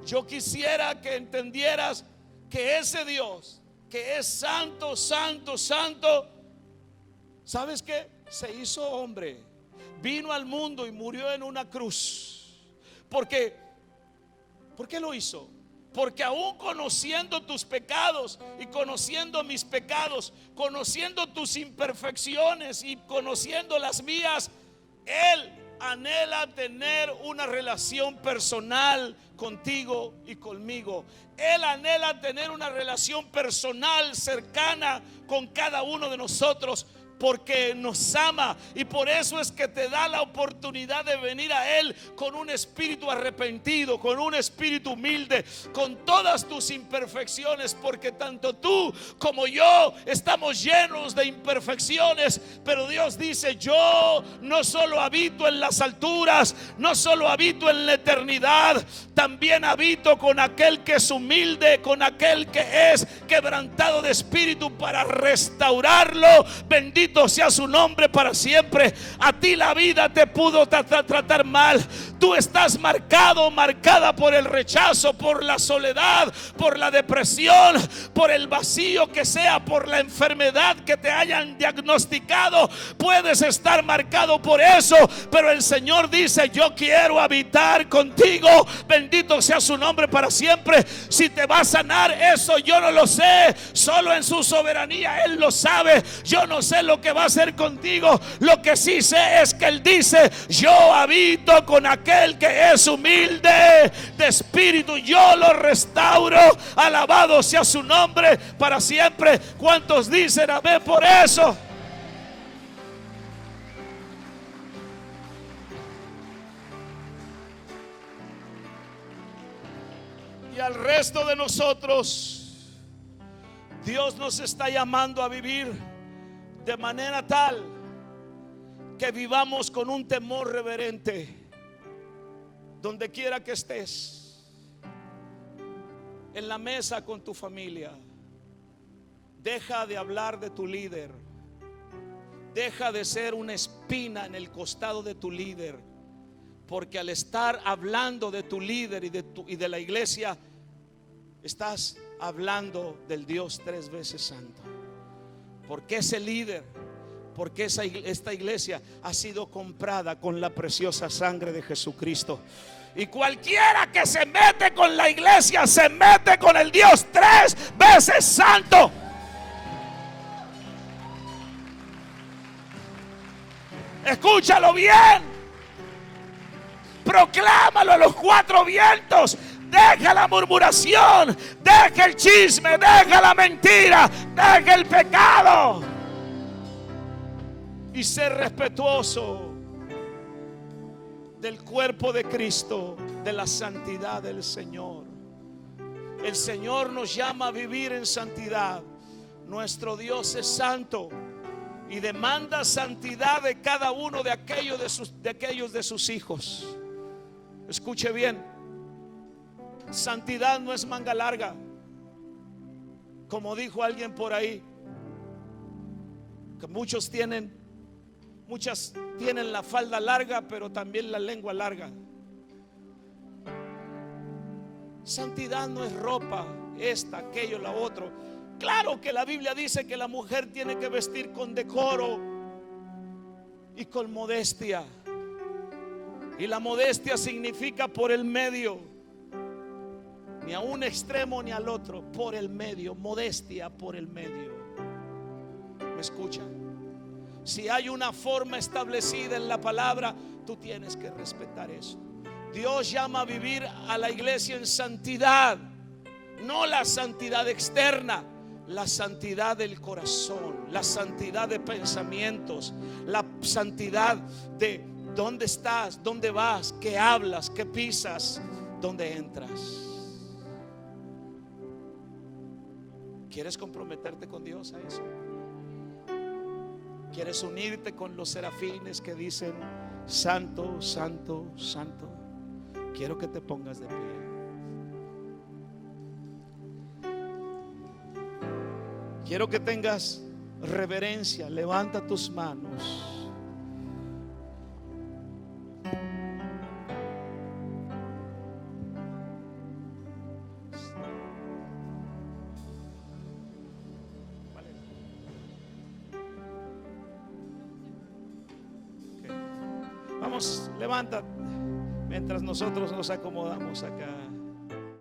S1: yo quisiera que entendieras que ese Dios, que es santo, santo, santo, ¿sabes qué? Se hizo hombre, vino al mundo y murió en una cruz. ¿Por qué lo hizo? Porque aún conociendo tus pecados y conociendo mis pecados, conociendo tus imperfecciones y conociendo las mías, Él anhela tener una relación personal contigo y conmigo. Él anhela tener una relación personal cercana con cada uno de nosotros, porque nos ama, y por eso es que te da la oportunidad de venir a Él con un espíritu arrepentido, con un espíritu humilde, con todas tus imperfecciones, porque tanto tú como yo estamos llenos de imperfecciones. Pero Dios dice: yo no solo habito en las alturas, no solo habito en la eternidad, también habito con aquel que es humilde, con aquel que es quebrantado de espíritu, para restaurarlo. Bendito sea su nombre para siempre. A ti la vida te pudo tratar mal. Tú estás marcado, marcada por el rechazo, por la soledad, por la depresión, por el vacío que sea, por la enfermedad que te hayan diagnosticado. Puedes estar marcado por eso, pero el Señor dice: yo quiero habitar contigo. Bendito sea su nombre para siempre. Si te va a sanar, eso yo no lo sé, solo en su soberanía Él lo sabe. Yo no sé lo que va a hacer contigo. Lo que sí sé es que Él dice: yo habito con aquel que es humilde de espíritu, yo lo restauro. Alabado sea su nombre para siempre. ¿Cuántos dicen amén por eso? Y al resto de nosotros, Dios nos está llamando a vivir de manera tal que vivamos con un temor reverente donde quiera que estés, en la mesa con tu familia. Deja de hablar de tu líder, deja de ser una espina en el costado de tu líder, porque al estar hablando de tu líder y de la iglesia, estás hablando del Dios tres veces santo. Porque ese líder, porque esta iglesia ha sido comprada con la preciosa sangre de Jesucristo. Y cualquiera que se mete con la iglesia se mete con el Dios tres veces santo. Escúchalo bien, proclámalo a los cuatro vientos. Deja la murmuración, deja el chisme, deja la mentira, deja el pecado y ser respetuoso del cuerpo de Cristo, de la santidad del Señor. El Señor nos llama a vivir en santidad. Nuestro Dios es santo y demanda santidad de cada uno de aquellos de sus hijos. Escuche bien. Santidad no es manga larga, como dijo alguien por ahí, que muchas tienen la falda larga, pero también la lengua larga. Santidad no es ropa, aquello, la otro. Claro que la Biblia dice que la mujer tiene que vestir con decoro y con modestia. Y la modestia significa por el medio, ni a un extremo ni al otro, por el medio. Modestia por el medio. ¿Me escuchan? Si hay una forma establecida en la palabra, tú tienes que respetar eso. Dios llama a vivir a la iglesia en santidad, no la santidad externa, la santidad del corazón, la santidad de pensamientos, la santidad de dónde estás, dónde vas, qué hablas, qué pisas, dónde entras. ¿Quieres comprometerte con Dios a eso? ¿Quieres unirte con los serafines que dicen santo, santo, santo? Quiero que te pongas de pie. Quiero que tengas reverencia. Levanta tus manos. Vamos, levanta mientras nosotros nos acomodamos acá.